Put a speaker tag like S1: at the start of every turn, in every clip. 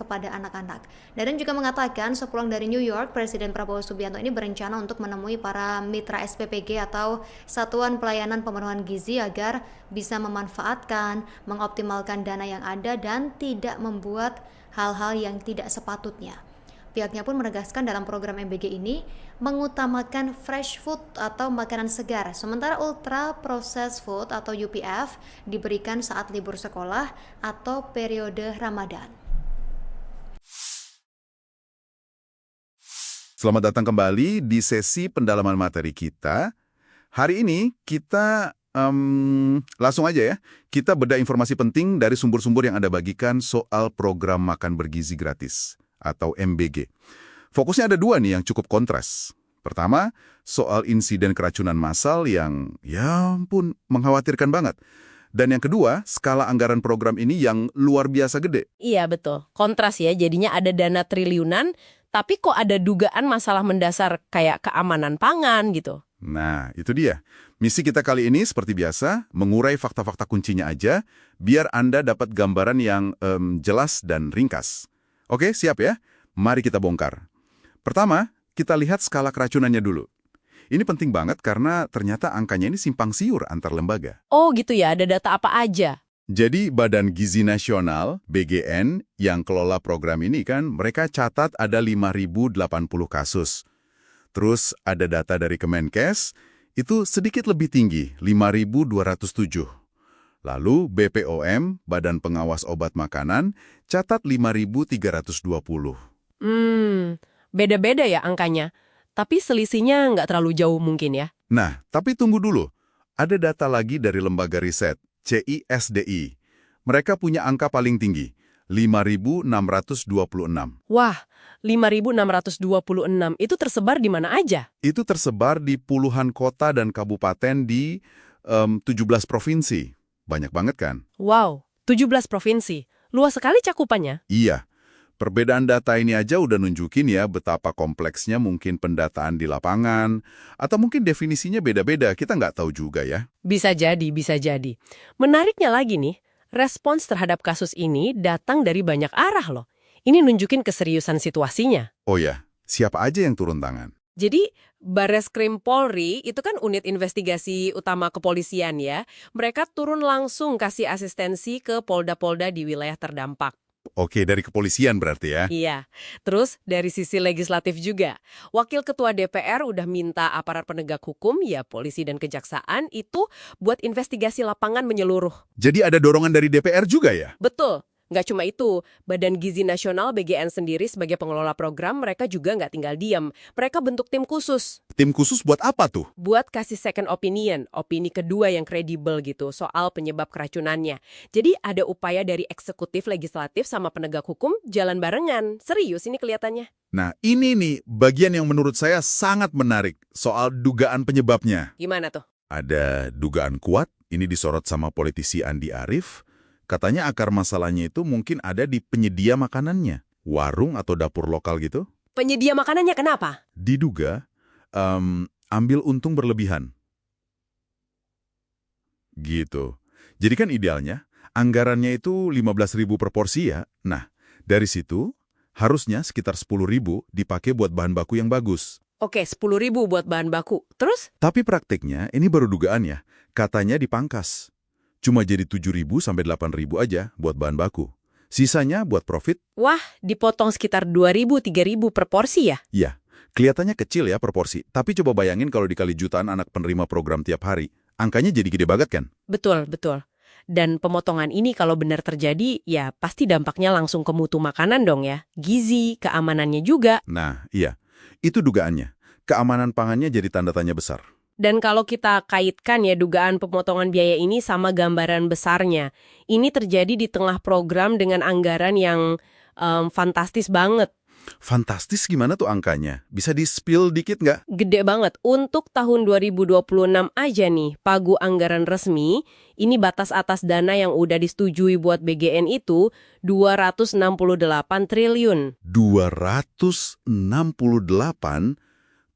S1: kepada anak-anak. Dadan juga mengatakan sepulang dari New York, Presiden Prabowo Subianto ini berencana untuk menemui para mitra SPPG atau Satuan Pelayanan Pemenuhan Gizi agar bisa memanfaatkan, mengoptimalkan dana yang ada dan tidak membuat hal-hal yang tidak sepatutnya. Pihaknya pun menegaskan dalam program MBG ini mengutamakan fresh food atau makanan segar, sementara ultra processed food atau UPF diberikan saat libur sekolah atau periode Ramadan.
S2: Selamat datang kembali di sesi pendalaman materi kita. Hari ini kita langsung aja ya, kita bedah informasi penting dari sumber-sumber yang Anda bagikan soal program makan bergizi gratis atau MBG. Fokusnya ada dua nih yang cukup kontras. Pertama, soal insiden keracunan massal yang ya ampun mengkhawatirkan banget. Dan yang kedua, skala anggaran program ini yang luar biasa gede.
S3: Iya betul, kontras ya, jadinya ada dana triliunan, tapi kok ada dugaan masalah mendasar kayak keamanan pangan gitu.
S2: Nah, itu dia. Misi kita kali ini seperti biasa, mengurai fakta-fakta kuncinya aja, biar Anda dapat gambaran yang jelas dan ringkas. Oke, siap ya? Mari kita bongkar. Pertama, kita lihat skala keracunannya dulu. Ini penting banget karena ternyata angkanya ini simpang siur antar lembaga.
S3: Oh gitu ya, ada data apa aja?
S2: Jadi Badan Gizi Nasional, BGN, yang kelola program ini kan, mereka catat ada 5.080 kasus. Terus ada data dari Kemenkes, itu sedikit lebih tinggi, 5.207. Lalu BPOM, Badan Pengawas Obat Makanan, catat 5.320.
S3: Beda-beda ya angkanya. Tapi selisihnya nggak terlalu jauh mungkin ya.
S2: Nah, tapi tunggu dulu. Ada data lagi dari lembaga riset, CISDI. Mereka punya angka paling tinggi, 5.626.
S3: Wah, 5.626 itu tersebar di mana aja?
S2: Itu tersebar di puluhan kota dan kabupaten di 17 provinsi. Banyak banget kan?
S3: Wow, 17 provinsi. Luas sekali cakupannya.
S2: Iya. Perbedaan data ini aja udah nunjukin ya betapa kompleksnya mungkin pendataan di lapangan. Atau mungkin definisinya beda-beda, kita nggak tahu juga ya.
S3: Bisa jadi, bisa jadi. Menariknya lagi nih, respons terhadap kasus ini datang dari banyak arah loh. Ini nunjukin keseriusan situasinya.
S2: Oh ya, siapa aja yang turun tangan?
S3: Jadi, Barreskrim Polri itu kan unit investigasi utama kepolisian ya. Mereka turun langsung kasih asistensi ke polda-polda di wilayah terdampak.
S2: Oke, dari kepolisian berarti ya?
S3: Iya. Terus dari sisi legislatif juga. Wakil Ketua DPR udah minta aparat penegak hukum, ya polisi dan kejaksaan, itu buat investigasi lapangan menyeluruh.
S2: Jadi ada dorongan dari DPR juga ya?
S3: Betul. Nggak cuma itu, Badan Gizi Nasional BGN sendiri sebagai pengelola program, mereka juga nggak tinggal diam. Mereka bentuk tim khusus.
S2: Tim khusus buat apa tuh?
S3: Buat kasih second opinion, opini kedua yang kredibel gitu, soal penyebab keracunannya. Jadi ada upaya dari eksekutif, legislatif, sama penegak hukum jalan barengan. Serius ini kelihatannya.
S2: Nah, ini nih bagian yang menurut saya sangat menarik soal dugaan penyebabnya.
S3: Gimana tuh?
S2: Ada dugaan kuat, ini disorot sama politisi Andi Arief. Katanya akar masalahnya itu mungkin ada di penyedia makanannya. Warung atau dapur lokal gitu.
S3: Penyedia makanannya kenapa?
S2: Diduga ambil untung berlebihan. Gitu. Jadi kan idealnya, anggarannya itu 15.000 per porsi ya. Nah, dari situ harusnya sekitar 10.000 dipakai buat bahan baku yang bagus.
S3: Oke, 10.000 buat bahan baku. Terus?
S2: Tapi praktiknya, ini baru dugaan ya, katanya dipangkas. Cuma jadi 7.000 sampai 8.000 aja buat bahan baku. Sisanya buat profit.
S3: Wah, dipotong sekitar 2.000-3.000 per porsi ya?
S2: Iya, kelihatannya kecil ya per porsi. Tapi coba bayangin kalau dikali jutaan anak penerima program tiap hari. Angkanya jadi gede banget kan?
S3: Betul, betul. Dan pemotongan ini kalau benar terjadi, ya pasti dampaknya langsung ke mutu makanan dong ya. Gizi, keamanannya juga.
S2: Nah, iya. Itu dugaannya. Keamanan pangannya jadi tanda tanya besar.
S3: Dan kalau kita kaitkan ya dugaan pemotongan biaya ini sama gambaran besarnya, ini terjadi di tengah program dengan anggaran yang fantastis banget.
S2: Fantastis gimana tuh angkanya? Bisa di-spill dikit nggak?
S3: Gede banget. Untuk tahun 2026 aja nih, pagu anggaran resmi, ini batas atas dana yang udah disetujui buat BGN itu 268 triliun.
S2: 268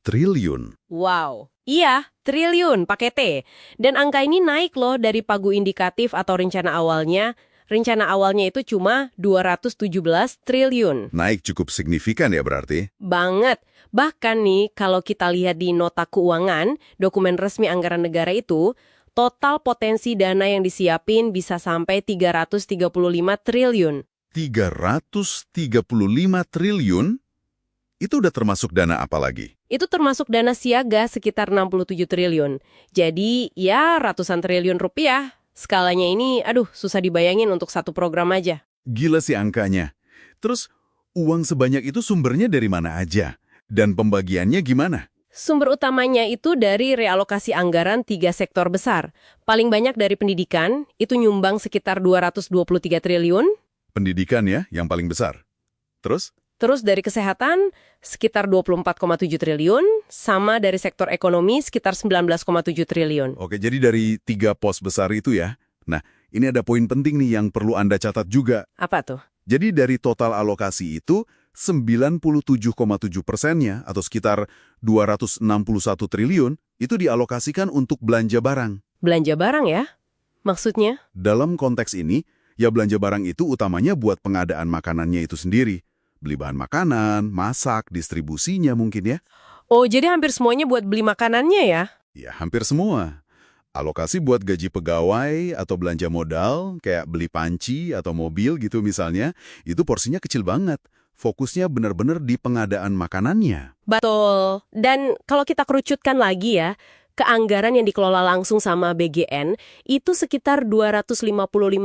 S2: triliun.
S3: Wow. Iya, triliun pakai T. Dan angka ini naik loh dari pagu indikatif atau rencana awalnya Rencana awalnya itu cuma 217 triliun.
S2: Naik cukup signifikan ya berarti?
S3: Banget. Bahkan nih, kalau kita lihat di nota keuangan, dokumen resmi anggaran negara itu, total potensi dana yang disiapin bisa sampai 335 triliun.
S2: 335 triliun? Itu udah termasuk dana apa lagi?
S3: Itu termasuk dana siaga sekitar 67 triliun. Jadi, ya ratusan triliun rupiah. Skalanya ini, susah dibayangin untuk satu program aja.
S2: Gila sih angkanya. Terus, uang sebanyak itu sumbernya dari mana aja? Dan pembagiannya gimana?
S3: Sumber utamanya itu dari realokasi anggaran 3 sektor besar. Paling banyak dari pendidikan, itu nyumbang sekitar 223 triliun.
S2: Pendidikan ya, yang paling besar. Terus?
S3: Terus dari kesehatan, sekitar 24,7 triliun, sama dari sektor ekonomi sekitar 19,7 triliun.
S2: Oke, jadi dari 3 pos besar itu ya. Nah, ini ada poin penting nih yang perlu Anda catat juga.
S3: Apa tuh?
S2: Jadi dari total alokasi itu, 97,7%-nya atau sekitar 261 triliun itu dialokasikan untuk belanja barang.
S3: Belanja barang ya? Maksudnya?
S2: Dalam konteks ini, ya belanja barang itu utamanya buat pengadaan makanannya itu sendiri. Beli bahan makanan, masak, distribusinya mungkin ya.
S3: Oh, jadi hampir semuanya buat beli makanannya ya?
S2: Ya, hampir semua. Alokasi buat gaji pegawai atau belanja modal, kayak beli panci atau mobil gitu misalnya, itu porsinya kecil banget. Fokusnya benar-benar di pengadaan makanannya.
S3: Betul. Dan kalau kita kerucutkan lagi ya, keanggaran yang dikelola langsung sama BGN itu sekitar 255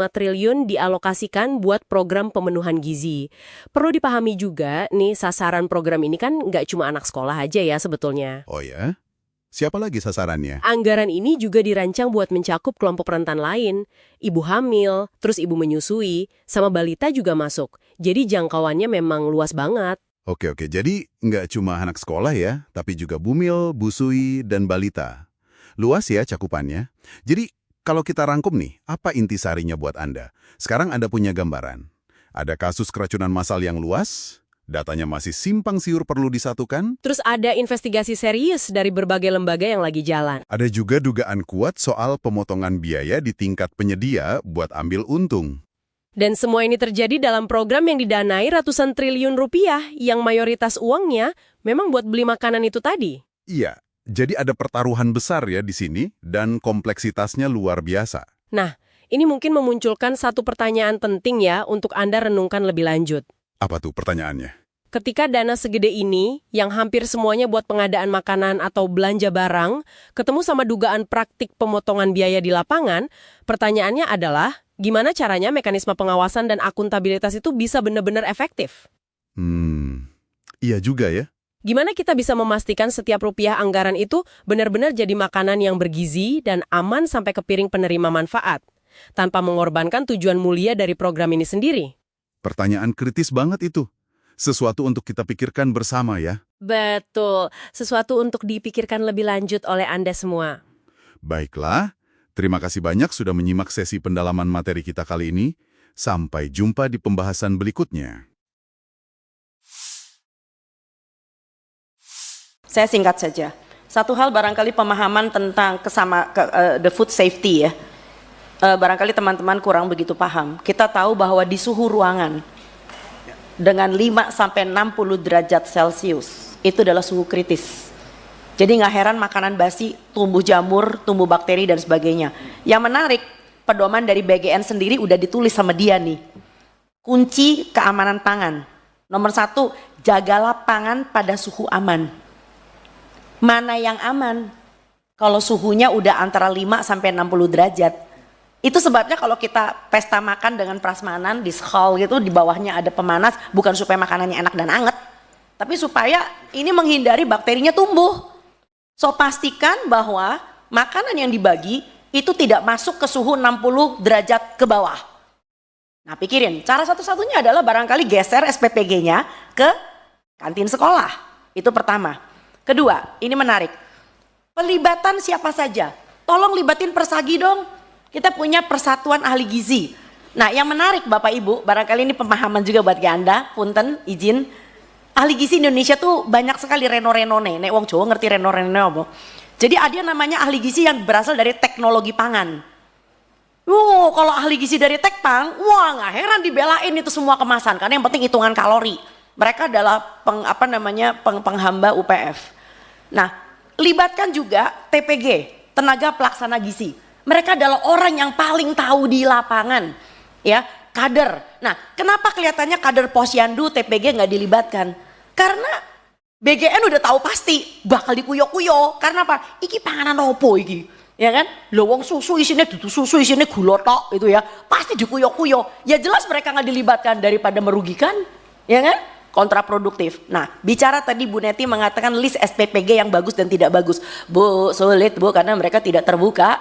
S3: triliun dialokasikan buat program pemenuhan gizi. Perlu dipahami juga nih, sasaran program ini kan nggak cuma anak sekolah aja ya sebetulnya.
S2: Oh ya? Siapa lagi sasarannya?
S3: Anggaran ini juga dirancang buat mencakup kelompok rentan lain. Ibu hamil, terus ibu menyusui, sama balita juga masuk. Jadi jangkauannya memang luas banget.
S2: Oke, jadi nggak cuma anak sekolah ya, tapi juga bumil, busui, dan balita. Luas ya cakupannya. Jadi kalau kita rangkum nih, apa intisarinya buat Anda? Sekarang Anda punya gambaran. Ada kasus keracunan massal yang luas, datanya masih simpang siur perlu disatukan.
S3: Terus ada investigasi serius dari berbagai lembaga yang lagi jalan.
S2: Ada juga dugaan kuat soal pemotongan biaya di tingkat penyedia buat ambil untung.
S3: Dan semua ini terjadi dalam program yang didanai ratusan triliun rupiah yang mayoritas uangnya memang buat beli makanan itu tadi.
S2: Iya, jadi ada pertaruhan besar ya di sini dan kompleksitasnya luar biasa.
S3: Nah, ini mungkin memunculkan satu pertanyaan penting ya untuk Anda renungkan lebih lanjut.
S2: Apa tuh pertanyaannya?
S3: Ketika dana segede ini, yang hampir semuanya buat pengadaan makanan atau belanja barang, ketemu sama dugaan praktik pemotongan biaya di lapangan, pertanyaannya adalah, gimana caranya mekanisme pengawasan dan akuntabilitas itu bisa benar-benar efektif?
S2: Iya juga ya.
S3: Gimana kita bisa memastikan setiap rupiah anggaran itu benar-benar jadi makanan yang bergizi dan aman sampai ke piring penerima manfaat, tanpa mengorbankan tujuan mulia dari program ini sendiri?
S2: Pertanyaan kritis banget itu. Sesuatu untuk kita pikirkan bersama ya.
S3: Betul, sesuatu untuk dipikirkan lebih lanjut oleh Anda semua.
S2: Baiklah, terima kasih banyak sudah menyimak sesi pendalaman materi kita kali ini. Sampai jumpa di pembahasan berikutnya.
S4: Saya singkat saja. Satu hal barangkali pemahaman tentang the food safety ya. Barangkali teman-teman kurang begitu paham. Kita tahu bahwa di suhu ruangan dengan 5-60 derajat Celcius itu adalah suhu kritis. Jadi nggak heran makanan basi tumbuh jamur, tumbuh bakteri dan sebagainya. Yang menarik, pedoman dari BGN sendiri udah ditulis sama dia nih. Kunci keamanan pangan. Nomor 1, jagalah pangan pada suhu aman. Mana yang aman? Kalau suhunya udah antara 5-60 derajat. Itu sebabnya kalau kita pesta makan dengan prasmanan di skal gitu, di bawahnya ada pemanas, bukan supaya makanannya enak dan anget, tapi supaya ini menghindari bakterinya tumbuh. So pastikan bahwa makanan yang dibagi itu tidak masuk ke suhu 60 derajat ke bawah. Nah pikirin, cara satu-satunya adalah barangkali geser SPPG-nya ke kantin sekolah. Itu pertama. Kedua, ini menarik. Pelibatan siapa saja. Tolong libatin Persagi dong. Kita punya Persatuan Ahli Gizi. Nah yang menarik Bapak Ibu, barangkali ini pemahaman juga buat Anda, punten, izin. Ahli gizi Indonesia tuh banyak sekali reno-renone, nek wong Jawa ngerti reno-reno apa. Jadi ada yang namanya ahli gizi yang berasal dari teknologi pangan. Kalau ahli gizi dari Tekpang, wah nggak heran dibelain itu semua kemasan karena yang penting hitungan kalori. Mereka adalah penghamba UPF. Nah, libatkan juga TPG, tenaga pelaksana gizi. Mereka adalah orang yang paling tahu di lapangan, ya, kader. Nah, kenapa kelihatannya kader Posyandu TPG nggak dilibatkan? Karena BGN udah tahu pasti bakal dikuyo-kuyo. Karena apa? Iki panganan opo iki. Ya kan, lowong susu isinya dudu susu isinya gula tok itu ya, pasti dikuyo-kuyo. Ya jelas mereka nggak dilibatkan daripada merugikan, ya kan, kontraproduktif. Nah, bicara tadi Bu Neti mengatakan list SPPG yang bagus dan tidak bagus, Bu, sulit Bu karena mereka tidak terbuka.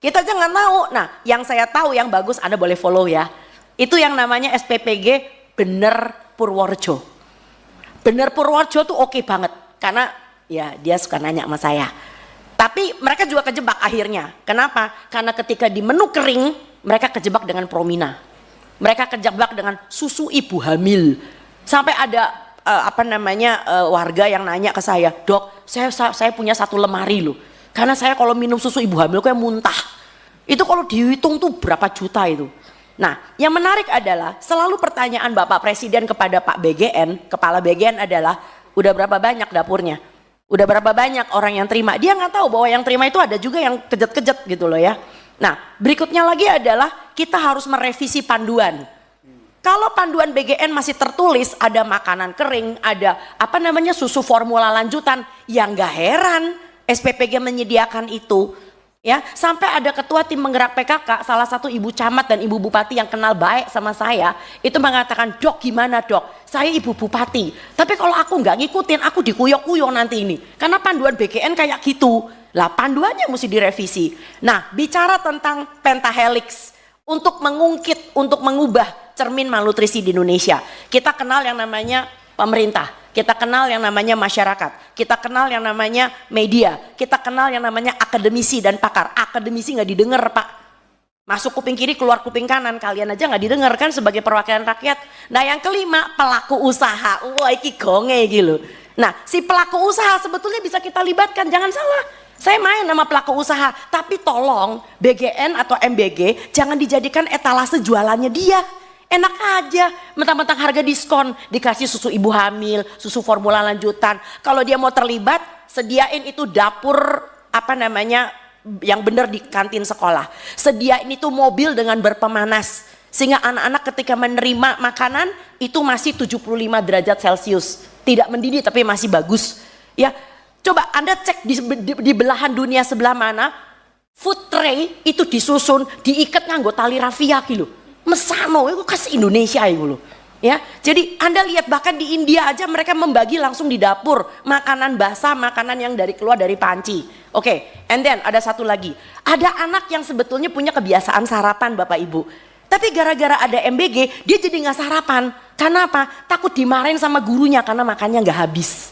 S4: Kita jangan tahu. Nah, yang saya tahu yang bagus Anda boleh follow ya. Itu yang namanya SPPG Bener Purworejo. Bener Purworejo tuh oke banget karena ya dia suka nanya sama saya. Tapi mereka juga kejebak akhirnya. Kenapa? Karena ketika di menu kering, mereka kejebak dengan Promina. Mereka kejebak dengan susu ibu hamil. Sampai ada warga yang nanya ke saya, "Dok, saya punya 1 lemari loh. Karena saya kalau minum susu ibu hamil kayak muntah." Itu kalau dihitung tuh berapa juta itu. Nah, yang menarik adalah selalu pertanyaan Bapak Presiden kepada Pak BGN, Kepala BGN adalah, udah berapa banyak dapurnya? Udah berapa banyak orang yang terima? Dia nggak tahu bahwa yang terima itu ada juga yang kejet-kejet gitu loh ya. Nah, berikutnya lagi adalah kita harus merevisi panduan. Kalau panduan BGN masih tertulis ada makanan kering, ada susu formula lanjutan, yang nggak heran SPPG menyediakan itu. Ya, sampai ada ketua tim menggerak PKK, salah satu ibu camat dan ibu bupati yang kenal baik sama saya, itu mengatakan, "Dok, gimana dok? Saya ibu bupati, tapi kalau aku nggak ngikutin, aku dikuyok-kuyok nanti ini." Karena panduan BGN kayak gitu. Lah, panduannya mesti direvisi. Nah, bicara tentang pentahelix, untuk mengungkit, untuk mengubah cermin malnutrisi di Indonesia, kita kenal yang namanya pemerintah. Kita kenal yang namanya masyarakat, kita kenal yang namanya media, kita kenal yang namanya akademisi dan pakar. Akademisi nggak didengar Pak, masuk kuping kiri keluar kuping kanan, kalian aja nggak didengar kan sebagai perwakilan rakyat. Nah yang kelima pelaku usaha, wah iki gonge gitu. Nah si pelaku usaha sebetulnya bisa kita libatkan, jangan salah. Saya main nama pelaku usaha, tapi tolong BGN atau MBG jangan dijadikan etalase jualannya dia. Enak aja, mentang-mentang harga diskon, dikasih susu ibu hamil, susu formula lanjutan. Kalau dia mau terlibat, sediain itu dapur yang benar di kantin sekolah. Sediain itu mobil dengan berpemanas, sehingga anak-anak ketika menerima makanan itu masih 75 derajat Celcius. Tidak mendidih tapi masih bagus. Ya, coba Anda cek di belahan dunia sebelah mana, food tray itu disusun, diikat nganggo tali rafia gitu. Mesano itu khas Indonesia itu loh. Ya, jadi Anda lihat bahkan di India aja mereka membagi langsung di dapur makanan basah, makanan yang keluar dari panci. Oke, and then ada satu lagi. Ada anak yang sebetulnya punya kebiasaan sarapan Bapak Ibu. Tapi gara-gara ada MBG dia jadi nggak sarapan. Karena apa? Takut dimarahin sama gurunya karena makannya nggak habis.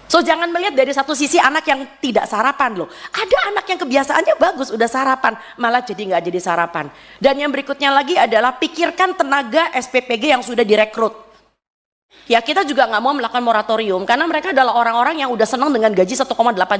S4: So jangan melihat dari satu sisi anak yang tidak sarapan loh. Ada anak yang kebiasaannya bagus udah sarapan, malah jadi nggak jadi sarapan. Dan yang berikutnya lagi adalah pikirkan tenaga SPPG yang sudah direkrut. Ya kita juga nggak mau melakukan moratorium karena mereka adalah orang-orang yang udah senang dengan gaji 1,8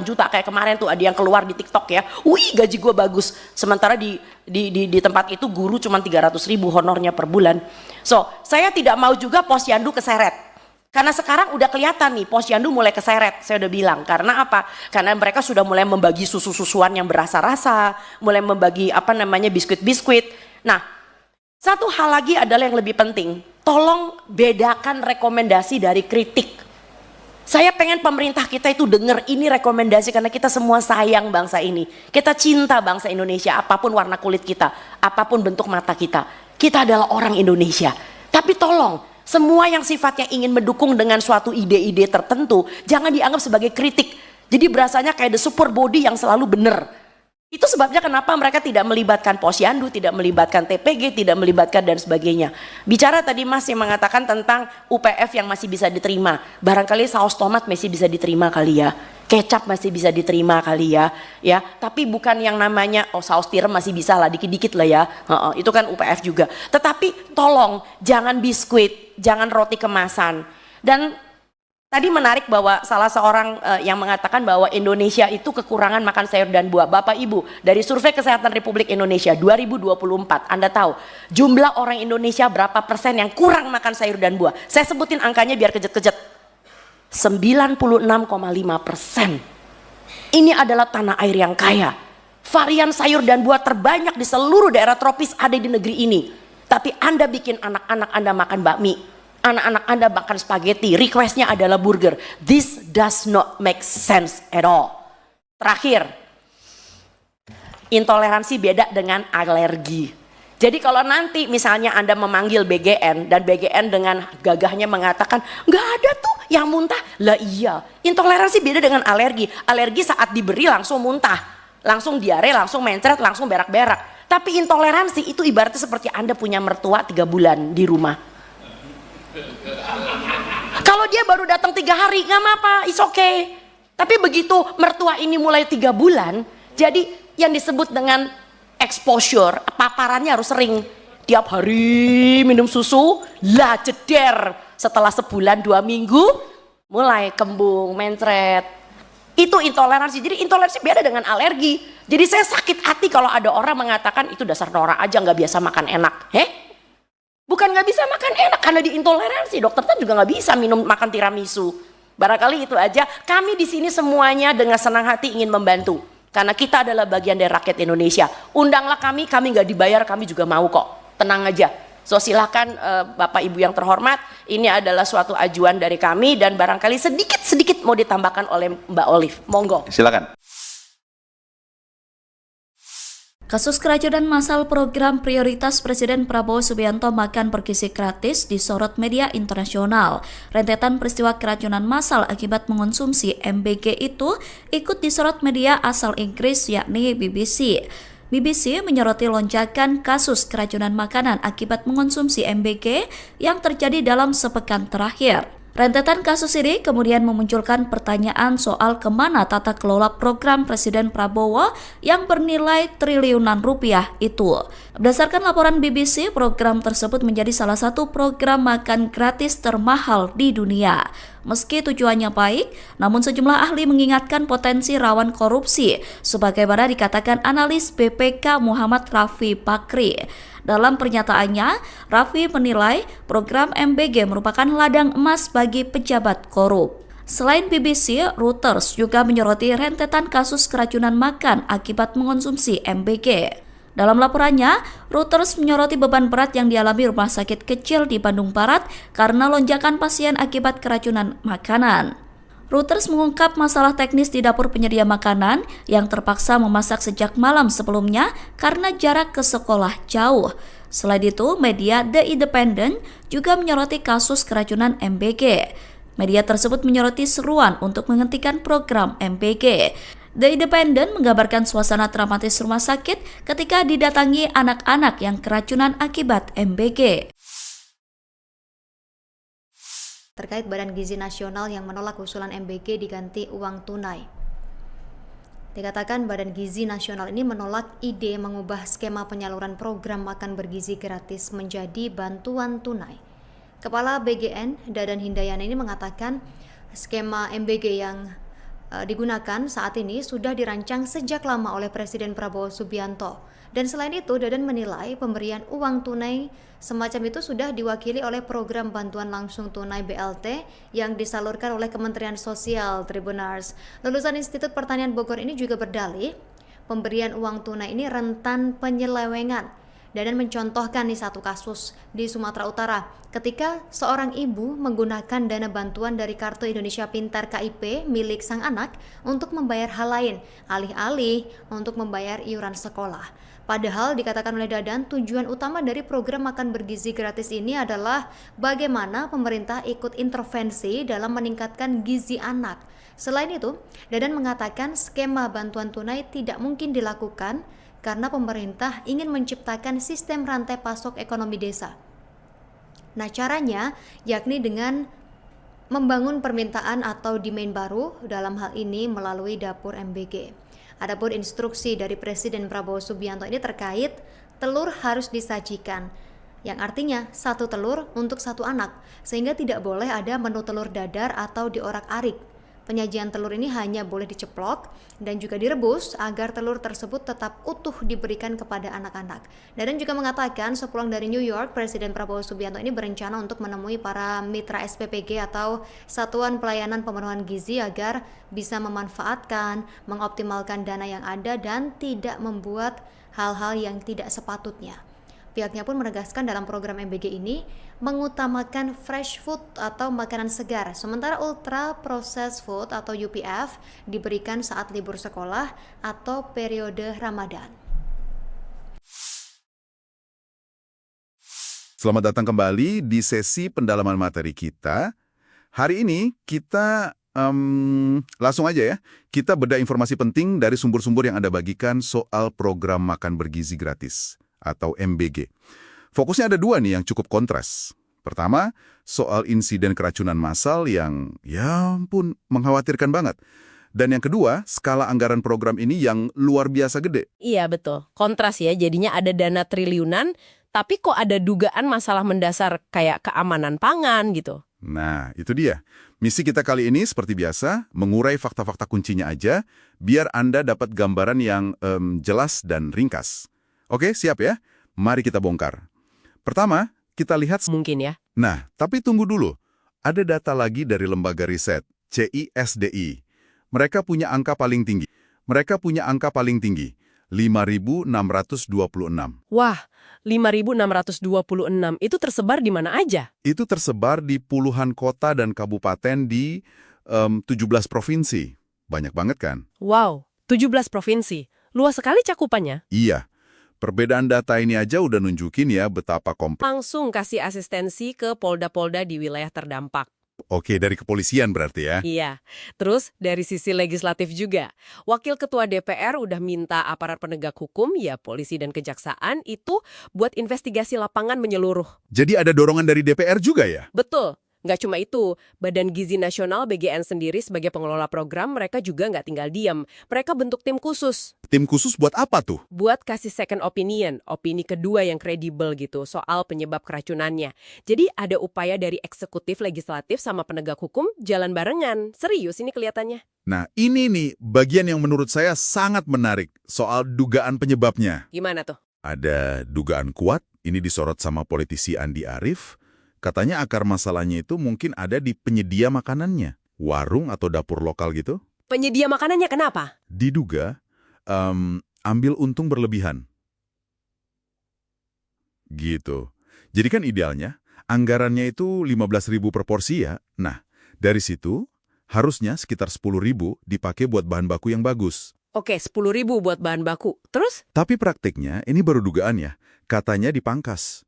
S4: juta kayak kemarin tuh ada yang keluar di TikTok ya. Wih gaji gue bagus. Sementara di tempat itu guru cuma 300.000 honornya per bulan. So saya tidak mau juga Posyandu keseret. Karena sekarang udah kelihatan nih Posyandu mulai keseret, saya udah bilang. Karena apa? Karena mereka sudah mulai membagi susu-susuan yang berasa-rasa, mulai membagi biskuit-biskuit. Nah, satu hal lagi adalah yang lebih penting, tolong bedakan rekomendasi dari kritik. Saya pengen pemerintah kita itu dengar ini rekomendasi karena kita semua sayang bangsa ini. Kita cinta bangsa Indonesia, apapun warna kulit kita, apapun bentuk mata kita. Kita adalah orang Indonesia. Tapi tolong, semua yang sifatnya ingin mendukung dengan suatu ide-ide tertentu, jangan dianggap sebagai kritik. Jadi berasanya kayak the super body yang selalu benar. Itu sebabnya kenapa mereka tidak melibatkan Posyandu, tidak melibatkan TPG, tidak melibatkan dan sebagainya. Bicara tadi Mas yang mengatakan tentang UPF yang masih bisa diterima. Barangkali saus tomat masih bisa diterima kali ya. Kecap masih bisa diterima kali ya. Tapi bukan yang namanya saus tiram masih bisa lah, dikit-dikit lah ya. Itu kan UPF juga. Tetapi tolong jangan biskuit, jangan roti kemasan. Dan Tadi menarik bahwa salah seorang yang mengatakan bahwa Indonesia itu kekurangan makan sayur dan buah. Bapak Ibu, dari Survei Kesehatan Republik Indonesia 2024, Anda tahu jumlah orang Indonesia berapa persen yang kurang makan sayur dan buah? Saya sebutin angkanya biar kejet-kejet. 96,5%. Ini adalah tanah air yang kaya. Varian sayur dan buah terbanyak di seluruh daerah tropis ada di negeri ini. Tapi Anda bikin anak-anak Anda makan bakmi, anak-anak Anda makan spaghetti, requestnya adalah burger. This does not make sense at all. Terakhir, intoleransi beda dengan alergi. Jadi kalau nanti misalnya Anda memanggil BGN dan BGN dengan gagahnya mengatakan nggak ada tuh yang muntah, lah iya. Intoleransi beda dengan alergi. Alergi saat diberi langsung muntah, langsung diare, langsung mencret, langsung berak-berak. Tapi intoleransi itu ibaratnya seperti Anda punya mertua 3 bulan di rumah. Kalau dia baru datang 3 hari nggak apa-apa, it's okay. Tapi begitu mertua ini mulai 3 bulan, jadi yang disebut dengan exposure, paparannya harus sering. Tiap hari minum susu, lah jeder. Setelah sebulan 2 minggu, mulai kembung, mencret. Itu intoleransi. Jadi intoleransi beda dengan alergi. Jadi saya sakit hati kalau ada orang mengatakan itu dasar norak aja nggak biasa makan enak. Bukan nggak bisa makan enak karena diintoleransi. Dokter Tan juga nggak bisa makan tiramisu. Barangkali itu aja. Kami di sini semuanya dengan senang hati ingin membantu. Karena kita adalah bagian dari rakyat Indonesia. Undanglah kami nggak dibayar, kami juga mau kok. Tenang aja. So silahkan Bapak Ibu yang terhormat, ini adalah suatu ajuan dari kami dan barangkali sedikit mau ditambahkan oleh Mbak Olive. Monggo.
S2: Silakan.
S5: Kasus keracunan massal program prioritas Presiden Prabowo Subianto makan bergizi gratis disorot media internasional. Rentetan peristiwa keracunan massal akibat mengonsumsi MBG itu ikut disorot media asal Inggris yakni BBC. BBC menyoroti lonjakan kasus keracunan makanan akibat mengonsumsi MBG yang terjadi dalam sepekan terakhir. Rentetan kasus ini kemudian memunculkan pertanyaan soal kemana tata kelola program Presiden Prabowo yang bernilai triliunan rupiah itu. Berdasarkan laporan BBC, program tersebut menjadi salah satu program makan gratis termahal di dunia. Meski tujuannya baik, namun sejumlah ahli mengingatkan potensi rawan korupsi, sebagaimana dikatakan analis BPK Muhammad Rafi Bakri. Dalam pernyataannya, Raffi menilai program MBG merupakan ladang emas bagi pejabat korup. Selain BBC, Reuters juga menyoroti rentetan kasus keracunan makan akibat mengonsumsi MBG. Dalam laporannya, Reuters menyoroti beban berat yang dialami rumah sakit kecil di Bandung Barat karena lonjakan pasien akibat keracunan makanan. Reuters mengungkap masalah teknis di dapur penyedia makanan yang terpaksa memasak sejak malam sebelumnya karena jarak ke sekolah jauh. Selain itu, media The Independent juga menyoroti kasus keracunan MBG. Media tersebut menyoroti seruan untuk menghentikan program MBG. The Independent menggambarkan suasana dramatis rumah sakit ketika didatangi anak-anak yang keracunan akibat MBG.
S1: Terkait Badan Gizi Nasional yang menolak usulan MBG diganti uang tunai. Dikatakan Badan Gizi Nasional ini menolak ide mengubah skema penyaluran program makan bergizi gratis menjadi bantuan tunai. Kepala BGN, Dadan Hindayani ini mengatakan skema MBG yang digunakan saat ini sudah dirancang sejak lama oleh Presiden Prabowo Subianto. Dan selain itu, Dadan menilai pemberian uang tunai semacam itu sudah diwakili oleh program bantuan langsung tunai BLT yang disalurkan oleh Kementerian Sosial Tribunars. Lulusan Institut Pertanian Bogor ini juga berdalih pemberian uang tunai ini rentan penyelewengan. Dadan mencontohkan nih satu kasus di Sumatera Utara ketika seorang ibu menggunakan dana bantuan dari Kartu Indonesia Pintar KIP milik sang anak untuk membayar hal lain, alih-alih untuk membayar iuran sekolah. Padahal dikatakan oleh Dadan, tujuan utama dari program makan bergizi gratis ini adalah bagaimana pemerintah ikut intervensi dalam meningkatkan gizi anak. Selain itu, Dadan mengatakan skema bantuan tunai tidak mungkin dilakukan karena pemerintah ingin menciptakan sistem rantai pasok ekonomi desa. Nah, caranya yakni dengan membangun permintaan atau demand baru, dalam hal ini melalui dapur MBG. Adapun instruksi dari Presiden Prabowo Subianto ini terkait telur harus disajikan. yang artinya satu telur untuk satu anak, sehingga tidak boleh ada menu telur dadar atau diorak-arik. Penyajian telur ini hanya boleh diceplok dan juga direbus agar telur tersebut tetap utuh diberikan kepada anak-anak. Daren juga mengatakan sepulang dari New York, Presiden Prabowo Subianto ini berencana untuk menemui para mitra SPPG atau Satuan Pelayanan Pemenuhan Gizi agar bisa memanfaatkan, mengoptimalkan dana yang ada dan tidak membuat hal-hal yang tidak sepatutnya. Pihaknya pun menegaskan dalam program MBG ini mengutamakan fresh food atau makanan segar, sementara ultra processed food atau UPF diberikan saat libur sekolah atau periode Ramadan.
S2: Selamat datang kembali di sesi pendalaman materi kita. Hari ini kita langsung aja ya, kita bedah informasi penting dari sumber-sumber yang Anda bagikan soal program makan bergizi gratis atau MBG. Fokusnya ada dua nih yang cukup kontras. Pertama, soal insiden keracunan massal yang ya ampun mengkhawatirkan banget. Dan yang kedua, skala anggaran program ini yang luar biasa gede.
S3: Iya betul, kontras ya, jadinya ada dana triliunan, tapi kok ada dugaan masalah mendasar kayak keamanan pangan gitu.
S2: Nah, itu dia. Misi kita kali ini seperti biasa, mengurai fakta-fakta kuncinya aja, biar Anda dapat gambaran yang jelas dan ringkas. Oke, siap ya? Mari kita bongkar. Pertama, kita lihat...
S3: Mungkin ya.
S2: Nah, tapi tunggu dulu. Ada data lagi dari lembaga riset, CISDI. Mereka punya angka paling tinggi. 5.626.
S3: Wah, 5.626 itu tersebar di mana aja?
S2: Itu tersebar di puluhan kota dan kabupaten di 17 provinsi. Banyak banget kan?
S3: Wow, 17 provinsi. Luas sekali cakupannya.
S2: Iya. Perbedaan data ini aja udah nunjukin ya betapa kompleks.
S3: Langsung kasih asistensi ke polda-polda di wilayah terdampak.
S2: Oke, dari kepolisian berarti ya?
S3: Iya. Terus dari sisi legislatif juga. Wakil Ketua DPR udah minta aparat penegak hukum, ya polisi dan kejaksaan, itu buat investigasi lapangan menyeluruh.
S2: Jadi ada dorongan dari DPR juga ya?
S3: Betul. Nggak cuma itu, Badan Gizi Nasional BGN sendiri sebagai pengelola program, mereka juga nggak tinggal diam. Mereka bentuk tim khusus.
S2: Tim khusus buat apa tuh?
S3: Buat kasih second opinion, opini kedua yang kredibel gitu, soal penyebab keracunannya. Jadi ada upaya dari eksekutif, legislatif, sama penegak hukum jalan barengan. Serius ini kelihatannya.
S2: Nah, ini nih bagian yang menurut saya sangat menarik soal dugaan penyebabnya.
S3: Gimana tuh?
S2: Ada dugaan kuat, ini disorot sama politisi Andi Arief. Katanya akar masalahnya itu mungkin ada di penyedia makanannya. Warung atau dapur lokal gitu.
S3: Penyedia makanannya kenapa?
S2: Diduga ambil untung berlebihan. Gitu. Jadi kan idealnya anggarannya itu 15.000 per porsi ya. Nah, dari situ harusnya sekitar 10.000 dipakai buat bahan baku yang bagus.
S3: Oke, 10.000 buat bahan baku. Terus?
S2: Tapi praktiknya ini baru dugaan ya. Katanya dipangkas.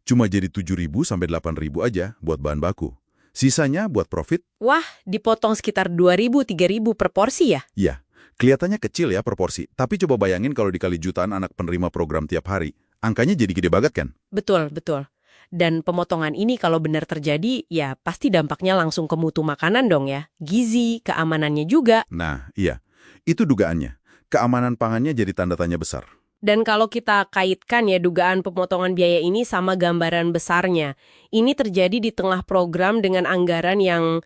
S2: Cuma jadi 7.000 sampai 8.000 aja buat bahan baku. Sisanya buat profit.
S3: Wah, dipotong sekitar 2.000-3.000 per porsi ya?
S2: Iya, kelihatannya kecil ya per porsi. Tapi coba bayangin kalau dikali jutaan anak penerima program tiap hari. Angkanya jadi gede banget kan?
S3: Betul, betul. Dan pemotongan ini kalau benar terjadi, ya pasti dampaknya langsung ke mutu makanan dong ya. Gizi, keamanannya juga.
S2: Nah, iya. Itu dugaannya. Keamanan pangannya jadi tanda tanya besar.
S3: Dan kalau kita kaitkan ya dugaan pemotongan biaya ini sama gambaran besarnya, ini terjadi di tengah program dengan anggaran yang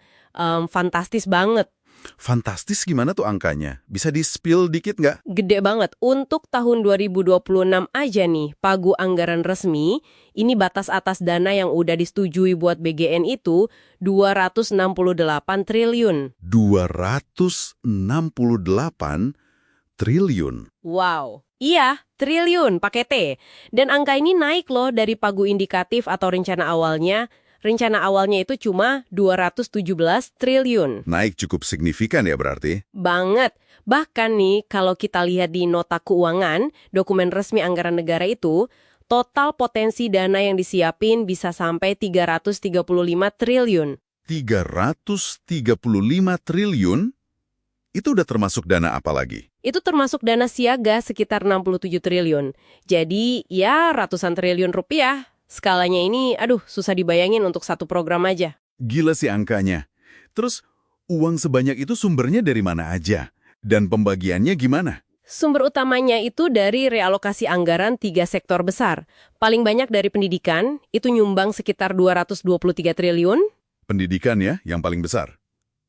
S3: fantastis banget.
S2: Fantastis gimana tuh angkanya? Bisa di-spill dikit nggak?
S3: Gede banget. Untuk tahun 2026 aja nih, pagu anggaran resmi, ini batas atas dana yang udah disetujui buat BGN itu 268 triliun.
S2: 268 triliun.
S3: Wow. Iya, triliun pakai T. Dan angka ini naik loh dari pagu indikatif atau rencana awalnya. Rencana awalnya itu cuma 217 triliun.
S2: Naik cukup signifikan ya berarti?
S3: Banget. Bahkan nih, kalau kita lihat di nota keuangan, dokumen resmi anggaran negara itu, total potensi dana yang disiapin bisa sampai 335 triliun.
S2: 335 triliun? Itu udah termasuk dana apa lagi?
S3: Itu termasuk dana siaga sekitar 67 triliun. Jadi, ya ratusan triliun rupiah. Skalanya ini, susah dibayangin untuk satu program aja.
S2: Gila sih angkanya. Terus, uang sebanyak itu sumbernya dari mana aja? Dan pembagiannya gimana?
S3: Sumber utamanya itu dari realokasi anggaran 3 sektor besar. Paling banyak dari pendidikan, itu nyumbang sekitar 223 triliun.
S2: Pendidikan ya, yang paling besar.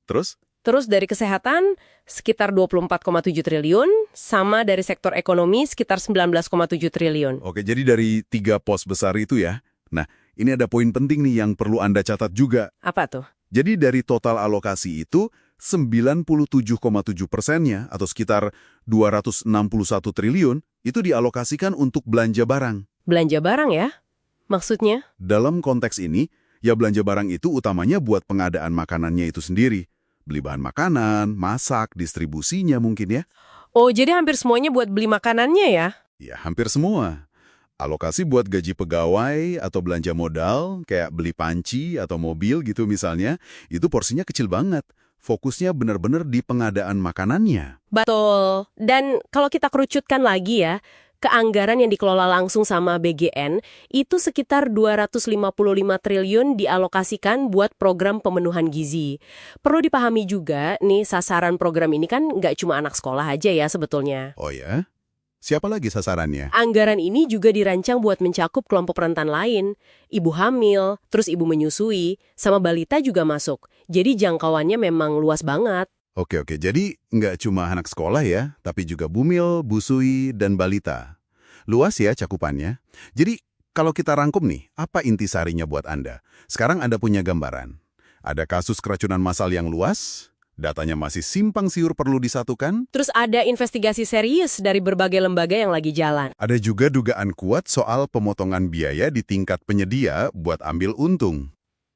S2: Terus?
S3: Terus dari kesehatan, sekitar 24,7 triliun. Sama dari sektor ekonomi, sekitar 19,7 triliun.
S2: Oke, jadi dari 3 pos besar itu ya. Nah, ini ada poin penting nih yang perlu Anda catat juga.
S3: Apa tuh?
S2: Jadi dari total alokasi itu, 97,7%-nya atau sekitar 261 triliun itu dialokasikan untuk belanja barang.
S3: Belanja barang ya? Maksudnya?
S2: Dalam konteks ini, ya belanja barang itu utamanya buat pengadaan makanannya itu sendiri. Beli bahan makanan, masak, distribusinya mungkin ya.
S3: Oh, jadi hampir semuanya buat beli makanannya ya?
S2: Ya, hampir semua. Alokasi buat gaji pegawai atau belanja modal, kayak beli panci atau mobil gitu misalnya, itu porsinya kecil banget. Fokusnya benar-benar di pengadaan makanannya.
S3: Betul. Dan kalau kita kerucutkan lagi ya, ke anggaran yang dikelola langsung sama BGN, itu sekitar 255 triliun dialokasikan buat program pemenuhan gizi. Perlu dipahami juga, nih sasaran program ini kan nggak cuma anak sekolah aja ya sebetulnya.
S2: Oh ya? Siapa lagi sasarannya?
S3: Anggaran ini juga dirancang buat mencakup kelompok rentan lain. Ibu hamil, terus ibu menyusui, sama balita juga masuk. Jadi jangkauannya memang luas banget.
S2: Oke, jadi nggak cuma anak sekolah ya, tapi juga bumil, busui, dan balita. Luas ya cakupannya. Jadi kalau kita rangkum nih, apa intisarinya buat Anda? Sekarang Anda punya gambaran. Ada kasus keracunan massal yang luas, datanya masih simpang siur perlu disatukan.
S3: Terus ada investigasi serius dari berbagai lembaga yang lagi jalan.
S2: Ada juga dugaan kuat soal pemotongan biaya di tingkat penyedia buat ambil untung.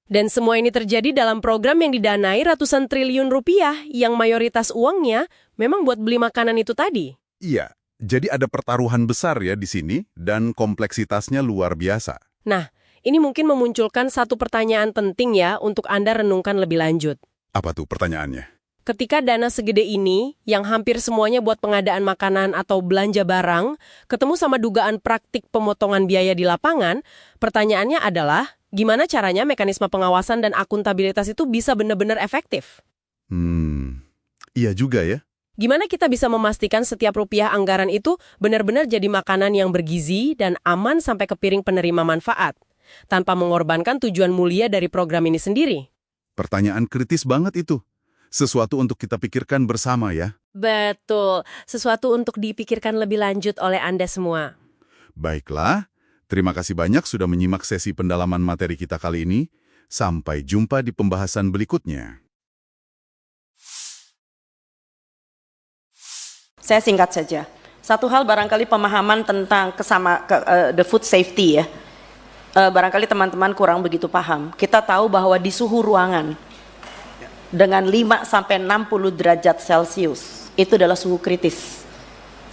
S3: Dan semua ini terjadi dalam program yang didanai ratusan triliun rupiah yang mayoritas uangnya memang buat beli makanan itu tadi.
S2: Iya, jadi ada pertaruhan besar ya di sini dan kompleksitasnya luar biasa.
S3: Nah, ini mungkin memunculkan satu pertanyaan penting ya untuk Anda renungkan lebih lanjut.
S2: Apa tuh pertanyaannya?
S3: Ketika dana segede ini, yang hampir semuanya buat pengadaan makanan atau belanja barang, ketemu sama dugaan praktik pemotongan biaya di lapangan, pertanyaannya adalah, gimana caranya mekanisme pengawasan dan akuntabilitas itu bisa benar-benar efektif?
S2: Iya juga ya.
S3: Gimana kita bisa memastikan setiap rupiah anggaran itu benar-benar jadi makanan yang bergizi dan aman sampai ke piring penerima manfaat, tanpa mengorbankan tujuan mulia dari program ini sendiri?
S2: Pertanyaan kritis banget itu. Sesuatu untuk kita pikirkan bersama ya.
S3: Betul, sesuatu untuk dipikirkan lebih lanjut oleh Anda semua.
S2: Baiklah, terima kasih banyak sudah menyimak sesi pendalaman materi kita kali ini. Sampai jumpa di pembahasan berikutnya.
S4: Saya singkat saja. Satu hal barangkali pemahaman tentang the food safety ya. Barangkali teman-teman kurang begitu paham. Kita tahu bahwa di suhu ruangan dengan 5-60 derajat Celcius itu adalah suhu kritis.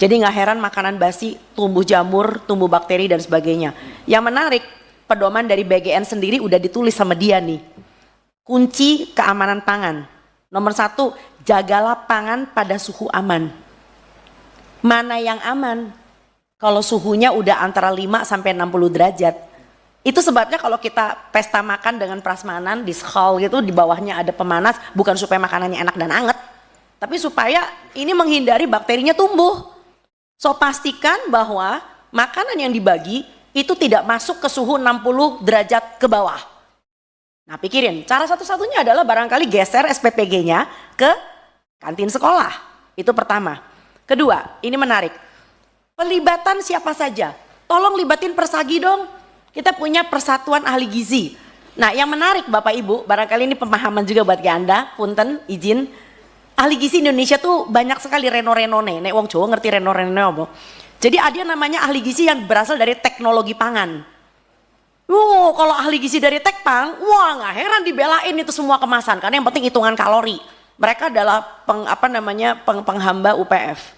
S4: Jadi nggak heran makanan basi, tumbuh jamur, tumbuh bakteri dan sebagainya. Yang menarik, pedoman dari BGN sendiri udah ditulis sama dia nih. Kunci keamanan pangan. Nomor 1, jagalah pangan pada suhu aman. Mana yang aman? Kalau suhunya udah antara 5-60 derajat. Itu sebabnya kalau kita pesta makan dengan prasmanan di skal gitu, di bawahnya ada pemanas, bukan supaya makanannya enak dan anget, tapi supaya ini menghindari bakterinya tumbuh. So pastikan bahwa makanan yang dibagi itu tidak masuk ke suhu 60 derajat ke bawah. Nah pikirin, cara satu-satunya adalah barangkali geser SPPG-nya ke kantin sekolah. Itu pertama. Kedua, ini menarik. Pelibatan siapa saja? Tolong libatin Persagi dong. Kita punya Persatuan Ahli Gizi. Nah yang menarik Bapak Ibu, barangkali ini pemahaman juga buat Anda, punten, izin. Ahli gizi Indonesia tuh banyak sekali reno-renone, nek wong Jawa ngerti reno-renone apa. Jadi ada namanya ahli gizi yang berasal dari teknologi pangan. Kalau ahli gizi dari Tekpang, wah nggak heran dibelain itu semua kemasan, karena yang penting hitungan kalori. Mereka adalah penghamba UPF.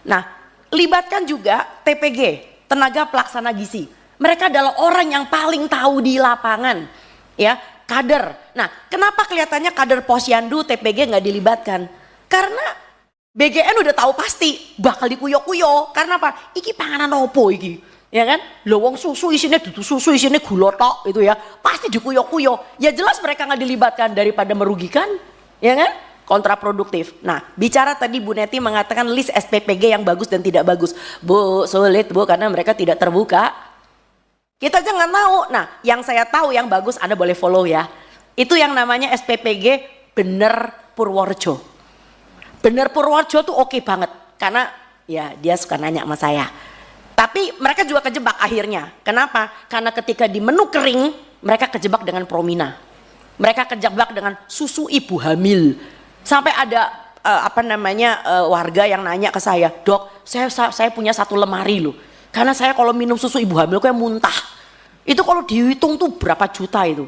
S4: Nah, libatkan juga TPG, tenaga pelaksana gizi. Mereka adalah orang yang paling tahu di lapangan, ya, kader. Nah, kenapa kelihatannya kader Posyandu TPG nggak dilibatkan? Karena BGN udah tahu pasti bakal dikuyo-kuyo. Karena apa? Iki panganan opo iki, ya kan? Lowong susu isinya dudu susu isinya gula tok itu ya, pasti dikuyo-kuyo. Ya jelas mereka nggak dilibatkan daripada merugikan, ya kan? kontraproduktif. Nah, bicara tadi Bu Neti mengatakan list SPPG yang bagus dan tidak bagus. Bu, sulit Bu karena mereka tidak terbuka. Kita jangan tahu. Nah, yang saya tahu yang bagus Anda boleh follow ya. Itu yang namanya SPPG Bener Purworejo. Bener Purworejo tuh oke banget karena ya dia suka nanya sama saya. Tapi mereka juga kejebak akhirnya. Kenapa? Karena ketika di menu kering mereka kejebak dengan Promina. Mereka kejebak dengan susu ibu hamil. Sampai ada warga yang nanya ke saya, "Dok, saya punya satu lemari loh. Karena saya kalau minum susu ibu hamil kayak muntah." Itu kalau dihitung tuh berapa juta itu.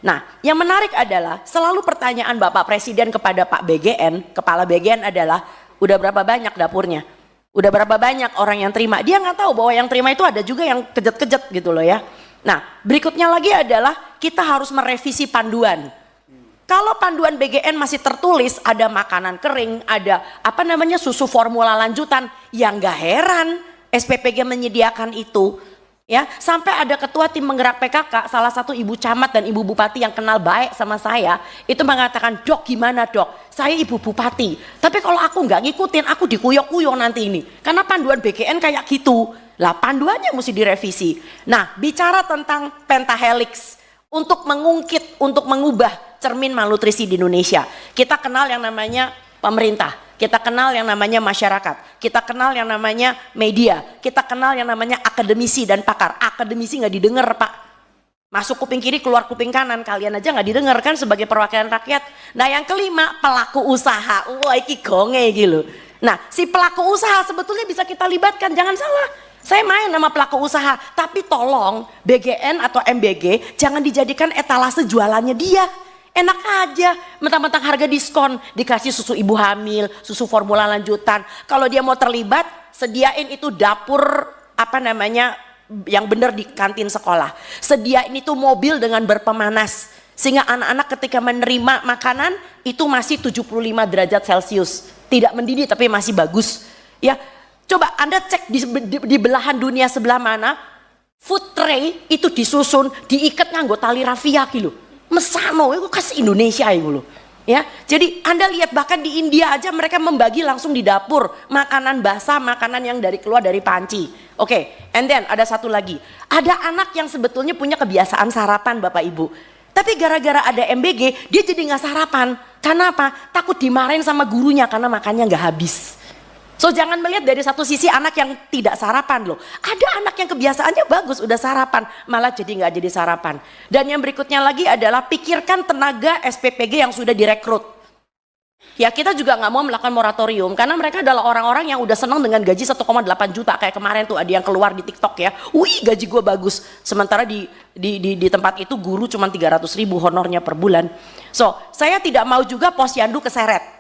S4: Nah, yang menarik adalah selalu pertanyaan Bapak Presiden kepada Pak BGN, Kepala BGN adalah, udah berapa banyak dapurnya? Udah berapa banyak orang yang terima? Dia nggak tahu bahwa yang terima itu ada juga yang kejet-kejet gitu loh ya. Nah, berikutnya lagi adalah kita harus merevisi panduan. Kalau panduan BGN masih tertulis ada makanan kering, ada susu formula lanjutan, yang nggak heran SPPG menyediakan itu. Ya, sampai ada ketua tim menggerak PKK, salah satu ibu camat dan ibu bupati yang kenal baik sama saya, itu mengatakan, "Dok, gimana Dok? Saya ibu bupati, tapi kalau aku nggak ngikutin, aku dikuyok-kuyok nanti ini." Karena panduan BGN kayak gitu. Lah, panduannya mesti direvisi. Nah, bicara tentang pentahelix untuk mengungkit, untuk mengubah cermin malnutrisi di Indonesia. Kita kenal yang namanya pemerintah. Kita kenal yang namanya masyarakat, kita kenal yang namanya media, kita kenal yang namanya akademisi dan pakar. Akademisi nggak didengar Pak, masuk kuping kiri keluar kuping kanan, kalian aja nggak didengar kan sebagai perwakilan rakyat. Nah yang kelima pelaku usaha, wah iki gonge gitu. Nah si pelaku usaha sebetulnya bisa kita libatkan, jangan salah. Saya main nama pelaku usaha, tapi tolong BGN atau MBG jangan dijadikan etalase jualannya dia. Enak aja, mentang-mentang harga diskon, dikasih susu ibu hamil, susu formula lanjutan. Kalau dia mau terlibat, sediain itu dapur yang benar di kantin sekolah. Sediain itu mobil dengan berpemanas. Sehingga anak-anak ketika menerima makanan, itu masih 75 derajat Celcius. Tidak mendidih tapi masih bagus. Ya, coba Anda cek di belahan dunia sebelah mana, food tray itu disusun, diikat nganggo tali rafia gitu. Mesano itu khas Indonesia itu loh. Ya, jadi Anda lihat bahkan di India aja mereka membagi langsung di dapur makanan basah, makanan yang keluar dari panci. Oke, and then ada satu lagi. Ada anak yang sebetulnya punya kebiasaan sarapan Bapak Ibu. Tapi gara-gara ada MBG, dia jadi nggak sarapan. Karena apa? Takut dimarahin sama gurunya karena makannya nggak habis. So jangan melihat dari satu sisi anak yang tidak sarapan loh. Ada anak yang kebiasaannya bagus udah sarapan, malah jadi nggak jadi sarapan. Dan yang berikutnya lagi adalah pikirkan tenaga SPPG yang sudah direkrut. Ya kita juga nggak mau melakukan moratorium karena mereka adalah orang-orang yang udah senang dengan gaji 1,8 juta. Kayak kemarin tuh ada yang keluar di TikTok ya, wih gaji gue bagus. Sementara di tempat itu guru cuma 300.000 honornya per bulan. So saya tidak mau juga posyandu keseret.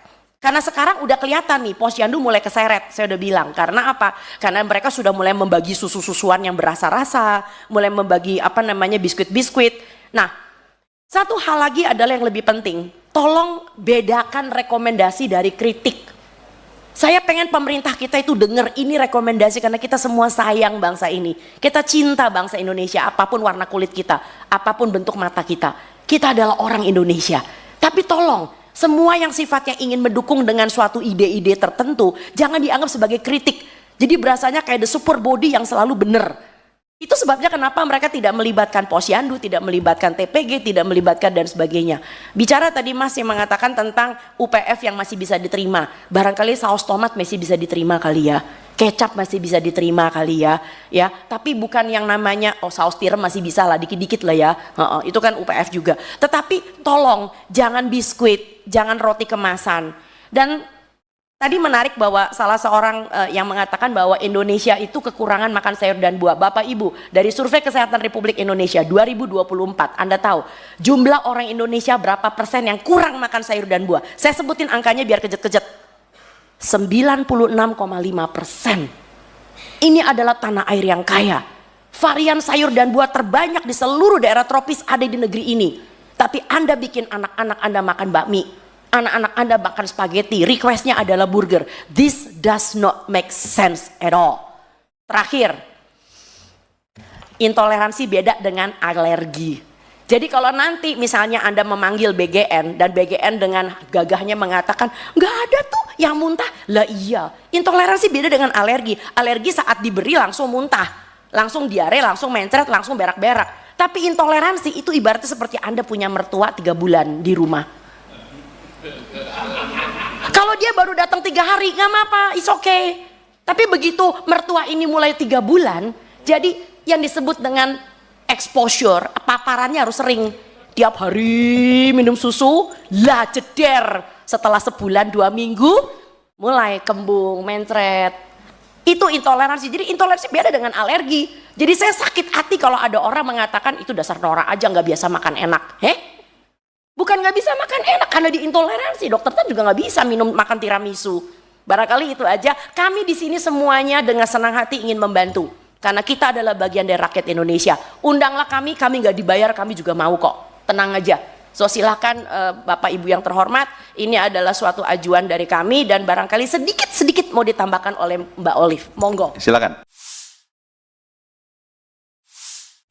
S4: Karena sekarang udah kelihatan nih posyandu mulai keseret, saya udah bilang. Karena apa? Karena mereka sudah mulai membagi susu-susuan yang berasa-rasa, mulai membagi biskuit-biskuit. Nah, satu hal lagi adalah yang lebih penting. Tolong bedakan rekomendasi dari kritik. Saya pengen pemerintah kita itu dengar ini rekomendasi karena kita semua sayang bangsa ini. Kita cinta bangsa Indonesia, apapun warna kulit kita, apapun bentuk mata kita. Kita adalah orang Indonesia. Tapi tolong, semua yang sifatnya ingin mendukung dengan suatu ide-ide tertentu, jangan dianggap sebagai kritik. Jadi berasanya kayak the super body yang selalu benar. Itu sebabnya kenapa mereka tidak melibatkan posyandu, tidak melibatkan TPG, tidak melibatkan dan sebagainya. Bicara tadi Mas yang mengatakan tentang UPF yang masih bisa diterima. Barangkali saus tomat masih bisa diterima kali ya. Kecap masih bisa diterima kali ya. Tapi bukan yang namanya saus tiram masih bisa lah, dikit-dikit lah ya. Itu kan UPF juga. Tetapi tolong jangan biskuit, jangan roti kemasan. Dan tadi menarik bahwa salah seorang yang mengatakan bahwa Indonesia itu kekurangan makan sayur dan buah. Bapak Ibu, dari Survei Kesehatan Republik Indonesia 2024, Anda tahu jumlah orang Indonesia berapa persen yang kurang makan sayur dan buah? Saya sebutin angkanya biar kejet-kejet. 96,5%. Ini adalah tanah air yang kaya. Varian sayur dan buah terbanyak di seluruh daerah tropis ada di negeri ini. Tapi Anda bikin anak-anak Anda makan bakmi, anak-anak Anda makan spaghetti, requestnya adalah burger. This does not make sense at all. Terakhir, intoleransi beda dengan alergi. Jadi kalau nanti misalnya Anda memanggil BGN dan BGN dengan gagahnya mengatakan nggak ada tuh yang muntah, lah iya. Intoleransi beda dengan alergi. Alergi saat diberi langsung muntah, langsung diare, langsung mencret, langsung berak-berak. Tapi intoleransi itu ibaratnya seperti Anda punya mertua 3 bulan di rumah. Kalau dia baru datang 3 hari nggak apa-apa, it's okay. Tapi begitu mertua ini mulai 3 bulan, jadi yang disebut dengan exposure, paparannya harus sering. Tiap hari minum susu, lah jeder. Setelah sebulan 2 minggu, mulai kembung, mencret. Itu intoleransi. Jadi intoleransi beda dengan alergi. Jadi saya sakit hati kalau ada orang mengatakan itu dasar norak aja nggak biasa makan enak. Bukan nggak bisa makan enak karena diintoleransi. Dokter kan juga nggak bisa makan tiramisu. Barangkali itu aja. Kami di sini semuanya dengan senang hati ingin membantu. Karena kita adalah bagian dari rakyat Indonesia. Undanglah kami nggak dibayar, kami juga mau kok. Tenang aja. So silakan Bapak Ibu yang terhormat, ini adalah suatu ajuan dari kami dan barangkali sedikit mau ditambahkan oleh Mbak Olive. Monggo.
S2: Silakan.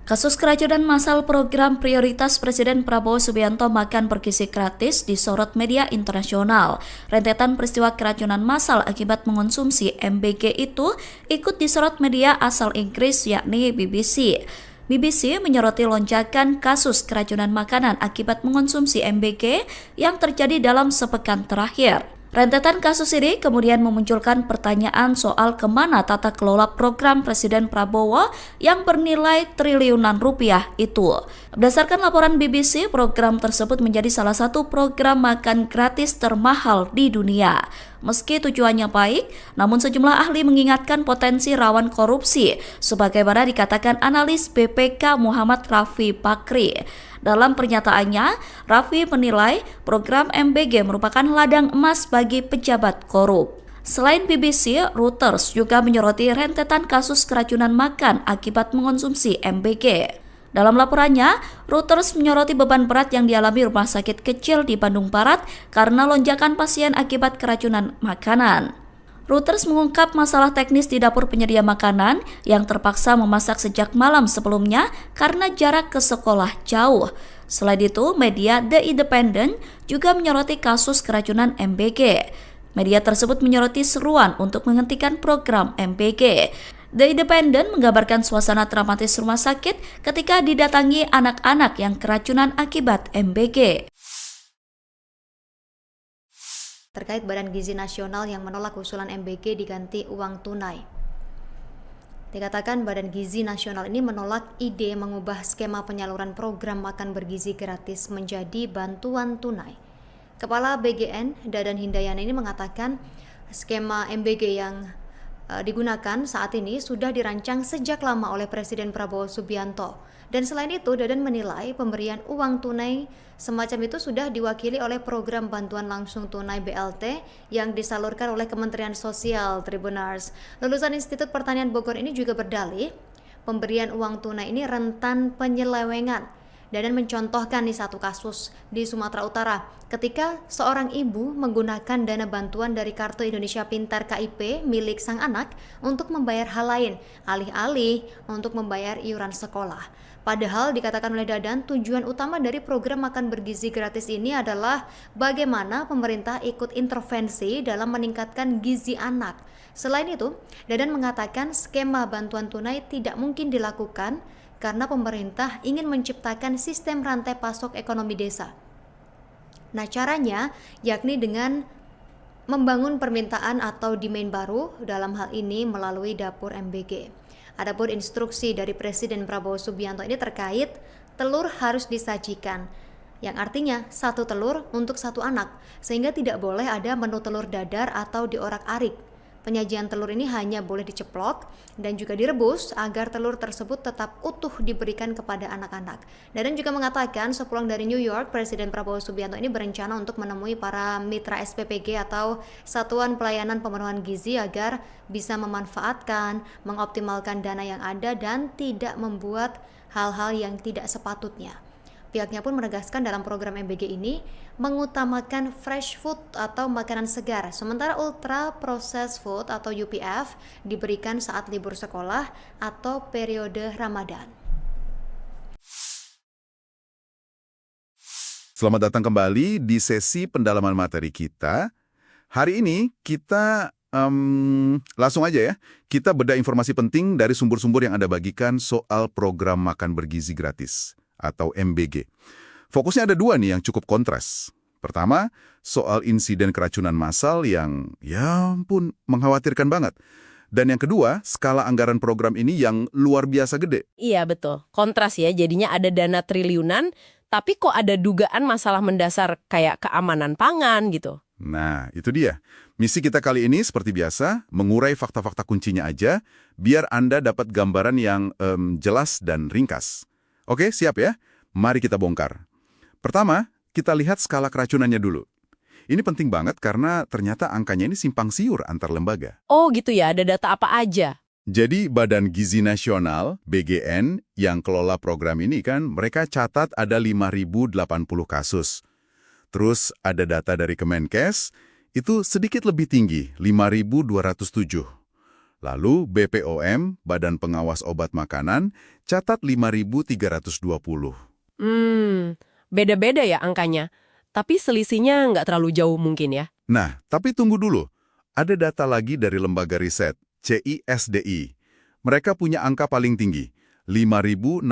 S5: Kasus keracunan massal program prioritas Presiden Prabowo Subianto makan bergizi gratis disorot media internasional. Rentetan peristiwa keracunan massal akibat mengonsumsi MBG itu ikut disorot media asal Inggris yakni BBC. BBC menyoroti lonjakan kasus keracunan makanan akibat mengonsumsi MBG yang terjadi dalam sepekan terakhir. Rentetan kasus ini kemudian memunculkan pertanyaan soal kemana tata kelola program Presiden Prabowo yang bernilai triliunan rupiah itu. Berdasarkan laporan BBC, program tersebut menjadi salah satu program makan gratis termahal di dunia. Meski tujuannya baik, namun sejumlah ahli mengingatkan potensi rawan korupsi, sebagaimana dikatakan analis BPK Muhammad Rafi Bakri. Dalam pernyataannya, Rafi menilai program MBG merupakan ladang emas bagi pejabat korup. Selain BBC, Reuters juga menyoroti rentetan kasus keracunan makan akibat mengonsumsi MBG. Dalam laporannya, Reuters menyoroti beban berat yang dialami rumah sakit kecil di Bandung Barat karena lonjakan pasien akibat keracunan makanan. Reuters mengungkap masalah teknis di dapur penyedia makanan yang terpaksa memasak sejak malam sebelumnya karena jarak ke sekolah jauh. Selain itu, media The Independent juga menyoroti kasus keracunan MBG. Media tersebut menyoroti seruan untuk menghentikan program MBG. The Independent menggambarkan suasana dramatis rumah sakit ketika didatangi anak-anak yang keracunan akibat MBG.
S1: Terkait Badan Gizi Nasional yang menolak usulan MBG diganti uang tunai. Dikatakan Badan Gizi Nasional ini menolak ide mengubah skema penyaluran program makan bergizi gratis menjadi bantuan tunai. Kepala BGN, Dadan Hindayani ini mengatakan skema MBG yang digunakan saat ini sudah dirancang sejak lama oleh Presiden Prabowo Subianto. Dan selain itu, Dadan menilai pemberian uang tunai semacam itu sudah diwakili oleh program bantuan langsung tunai BLT yang disalurkan oleh Kementerian Sosial Tribunars. Lulusan Institut Pertanian Bogor ini juga berdalih pemberian uang tunai ini rentan penyelewengan. Dadan mencontohkan nih satu kasus di Sumatera Utara ketika seorang ibu menggunakan dana bantuan dari Kartu Indonesia Pintar KIP milik sang anak untuk membayar hal lain, alih-alih untuk membayar iuran sekolah. Padahal dikatakan oleh Dadan, tujuan utama dari program makan bergizi gratis ini adalah bagaimana pemerintah ikut intervensi dalam meningkatkan gizi anak. Selain itu, Dadan mengatakan skema bantuan tunai tidak mungkin dilakukan karena pemerintah ingin menciptakan sistem rantai pasok ekonomi desa. Nah, caranya yakni dengan membangun permintaan atau demand baru, dalam hal ini melalui dapur MBG. Adapun instruksi dari Presiden Prabowo Subianto ini terkait telur harus disajikan, yang artinya 1 telur untuk 1 anak, sehingga tidak boleh ada menu telur dadar atau diorak-arik. Penyajian telur ini hanya boleh diceplok dan juga direbus agar telur tersebut tetap utuh diberikan kepada anak-anak. Dadan juga mengatakan sepulang dari New York, Presiden Prabowo Subianto ini berencana untuk menemui para mitra SPPG atau Satuan Pelayanan Pemenuhan Gizi agar bisa memanfaatkan, mengoptimalkan dana yang ada dan tidak membuat hal-hal yang tidak sepatutnya. Pihaknya pun menegaskan dalam program MBG ini mengutamakan fresh food atau makanan segar, sementara ultra processed food atau UPF diberikan saat libur sekolah atau periode Ramadan.
S2: Selamat datang kembali di sesi pendalaman materi kita. Hari ini kita langsung aja ya. Kita bedah informasi penting dari sumber-sumber yang Anda bagikan soal program makan bergizi gratis atau MBG. Fokusnya ada dua nih yang cukup kontras. Pertama, soal insiden keracunan massal yang ya ampun mengkhawatirkan banget. Dan yang kedua, skala anggaran program ini yang luar biasa gede.
S3: Iya betul, kontras ya, jadinya ada dana triliunan, tapi kok ada dugaan masalah mendasar kayak keamanan pangan gitu.
S2: Nah, itu dia. Misi kita kali ini seperti biasa, mengurai fakta-fakta kuncinya aja, biar Anda dapat gambaran yang jelas dan ringkas. Oke, siap ya? Mari kita bongkar. Pertama, kita lihat skala keracunannya dulu. Ini penting banget karena ternyata angkanya ini simpang siur antar lembaga.
S3: Oh gitu ya, ada data apa aja?
S2: Jadi Badan Gizi Nasional, BGN, yang kelola program ini kan, mereka catat ada 5.080 kasus. Terus ada data dari Kemenkes, itu sedikit lebih tinggi, 5.207. Lalu BPOM, Badan Pengawas Obat Makanan, catat 5.320.
S3: Beda-beda ya angkanya. Tapi selisihnya nggak terlalu jauh mungkin ya.
S2: Nah, tapi tunggu dulu. Ada data lagi dari lembaga riset, CISDI. Mereka punya angka paling tinggi, 5.626.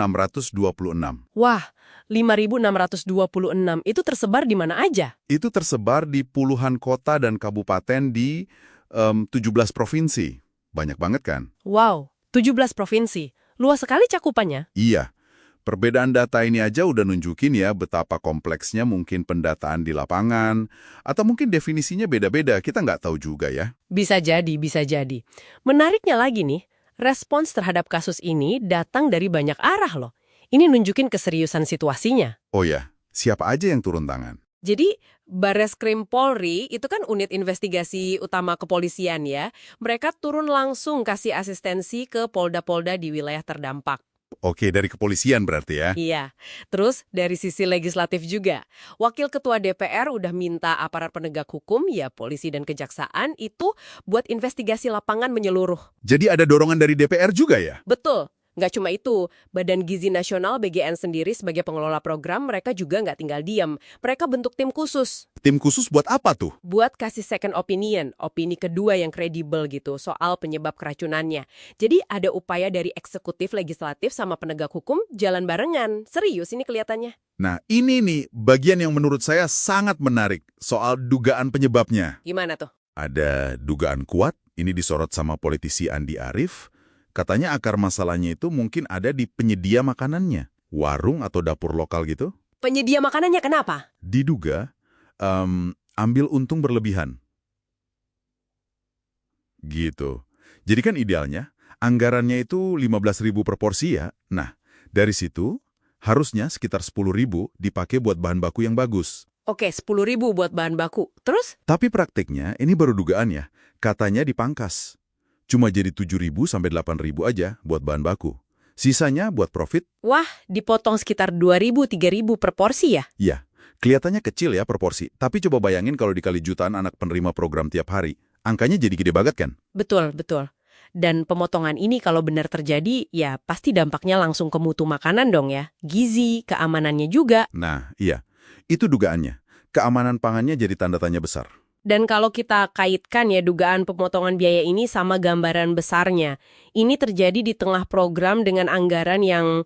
S3: Wah, 5.626 itu tersebar di mana aja?
S2: Itu tersebar di puluhan kota dan kabupaten di 17 provinsi. Banyak banget kan?
S3: Wow, 17 provinsi. Luas sekali cakupannya.
S2: Iya. Perbedaan data ini aja udah nunjukin ya betapa kompleksnya mungkin pendataan di lapangan, atau mungkin definisinya beda-beda, kita nggak tahu juga ya.
S3: Bisa jadi, bisa jadi. Menariknya lagi nih, respons terhadap kasus ini datang dari banyak arah loh. Ini nunjukin keseriusan situasinya.
S2: Oh ya, siapa aja yang turun tangan?
S3: Jadi, Barreskrim Polri itu kan unit investigasi utama kepolisian ya. Mereka turun langsung kasih asistensi ke polda-polda di wilayah terdampak.
S2: Oke, dari kepolisian berarti ya?
S3: Iya. Terus dari sisi legislatif juga. Wakil Ketua DPR udah minta aparat penegak hukum, ya polisi dan kejaksaan, itu buat investigasi lapangan menyeluruh.
S2: Jadi ada dorongan dari DPR juga ya?
S3: Betul. Nggak cuma itu, Badan Gizi Nasional BGN sendiri sebagai pengelola program, mereka juga nggak tinggal diam. Mereka bentuk tim khusus.
S2: Tim khusus buat apa tuh?
S3: Buat kasih second opinion, opini kedua yang kredibel gitu, soal penyebab keracunannya. Jadi ada upaya dari eksekutif, legislatif, sama penegak hukum jalan barengan. Serius ini kelihatannya.
S2: Nah, ini nih bagian yang menurut saya sangat menarik soal dugaan penyebabnya.
S3: Gimana tuh?
S2: Ada dugaan kuat, ini disorot sama politisi Andi Arief. Katanya akar masalahnya itu mungkin ada di penyedia makanannya. Warung atau dapur lokal gitu.
S3: Penyedia makanannya kenapa?
S2: Diduga ambil untung berlebihan. Gitu. Jadi kan idealnya, anggarannya itu 15.000 per porsi ya. Nah, dari situ harusnya sekitar 10.000 dipakai buat bahan baku yang bagus.
S3: Oke, 10.000 buat bahan baku. Terus?
S2: Tapi praktiknya, ini baru dugaan ya, katanya dipangkas. Cuma jadi 7.000 sampai 8.000 aja buat bahan baku. Sisanya buat profit.
S3: Wah, dipotong sekitar 2.000-3.000 per porsi ya?
S2: Iya, kelihatannya kecil ya per porsi. Tapi coba bayangin kalau dikali jutaan anak penerima program tiap hari. Angkanya jadi gede banget kan?
S3: Betul, betul. Dan pemotongan ini kalau benar terjadi, ya pasti dampaknya langsung ke mutu makanan dong ya. Gizi, keamanannya juga.
S2: Nah, iya. Itu dugaannya. Keamanan pangannya jadi tanda tanya besar.
S3: Dan kalau kita kaitkan ya dugaan pemotongan biaya ini sama gambaran besarnya, ini terjadi di tengah program dengan anggaran yang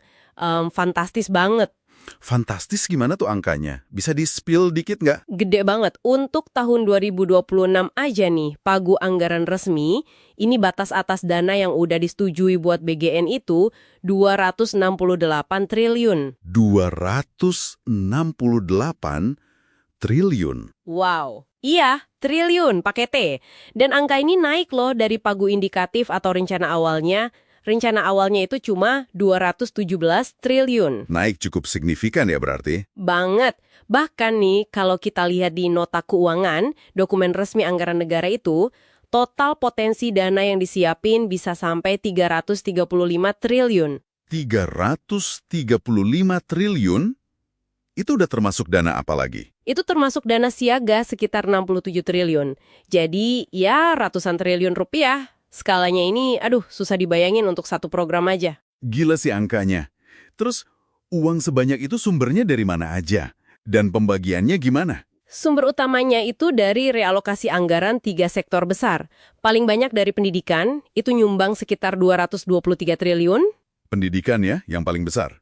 S3: fantastis banget.
S2: Fantastis gimana tuh angkanya? Bisa di-spill dikit nggak?
S3: Gede banget. Untuk tahun 2026 aja nih, pagu anggaran resmi, ini batas atas dana yang udah disetujui buat BGN itu 268 triliun.
S2: 268 triliun.
S3: Wow. Iya, triliun pakai T. Dan angka ini naik loh dari pagu indikatif atau rencana awalnya. Rencana awalnya itu cuma 217 triliun.
S2: Naik cukup signifikan ya berarti?
S3: Banget. Bahkan nih, kalau kita lihat di nota keuangan, dokumen resmi anggaran negara itu, total potensi dana yang disiapin bisa sampai 335 triliun.
S2: 335 triliun? Itu udah termasuk dana apa lagi?
S3: Itu termasuk dana siaga sekitar 67 triliun. Jadi, ya ratusan triliun rupiah. Skalanya ini, aduh, susah dibayangin untuk satu program aja.
S2: Gila sih angkanya. Terus, uang sebanyak itu sumbernya dari mana aja? Dan pembagiannya gimana?
S3: Sumber utamanya itu dari realokasi anggaran 3 sektor besar. Paling banyak dari pendidikan, itu nyumbang sekitar 223 triliun.
S2: Pendidikan ya, yang paling besar.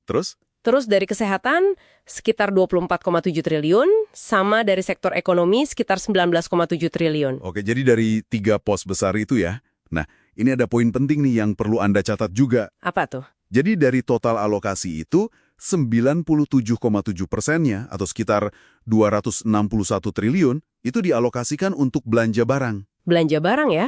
S2: Terus?
S3: Terus dari kesehatan, sekitar 24,7 triliun. Sama dari sektor ekonomi, sekitar 19,7 triliun.
S2: Oke, jadi dari 3 pos besar itu ya. Nah, ini ada poin penting nih yang perlu Anda catat juga.
S3: Apa tuh?
S2: Jadi dari total alokasi itu, 97,7%-nya atau sekitar 261 triliun itu dialokasikan untuk belanja barang.
S3: Belanja barang ya?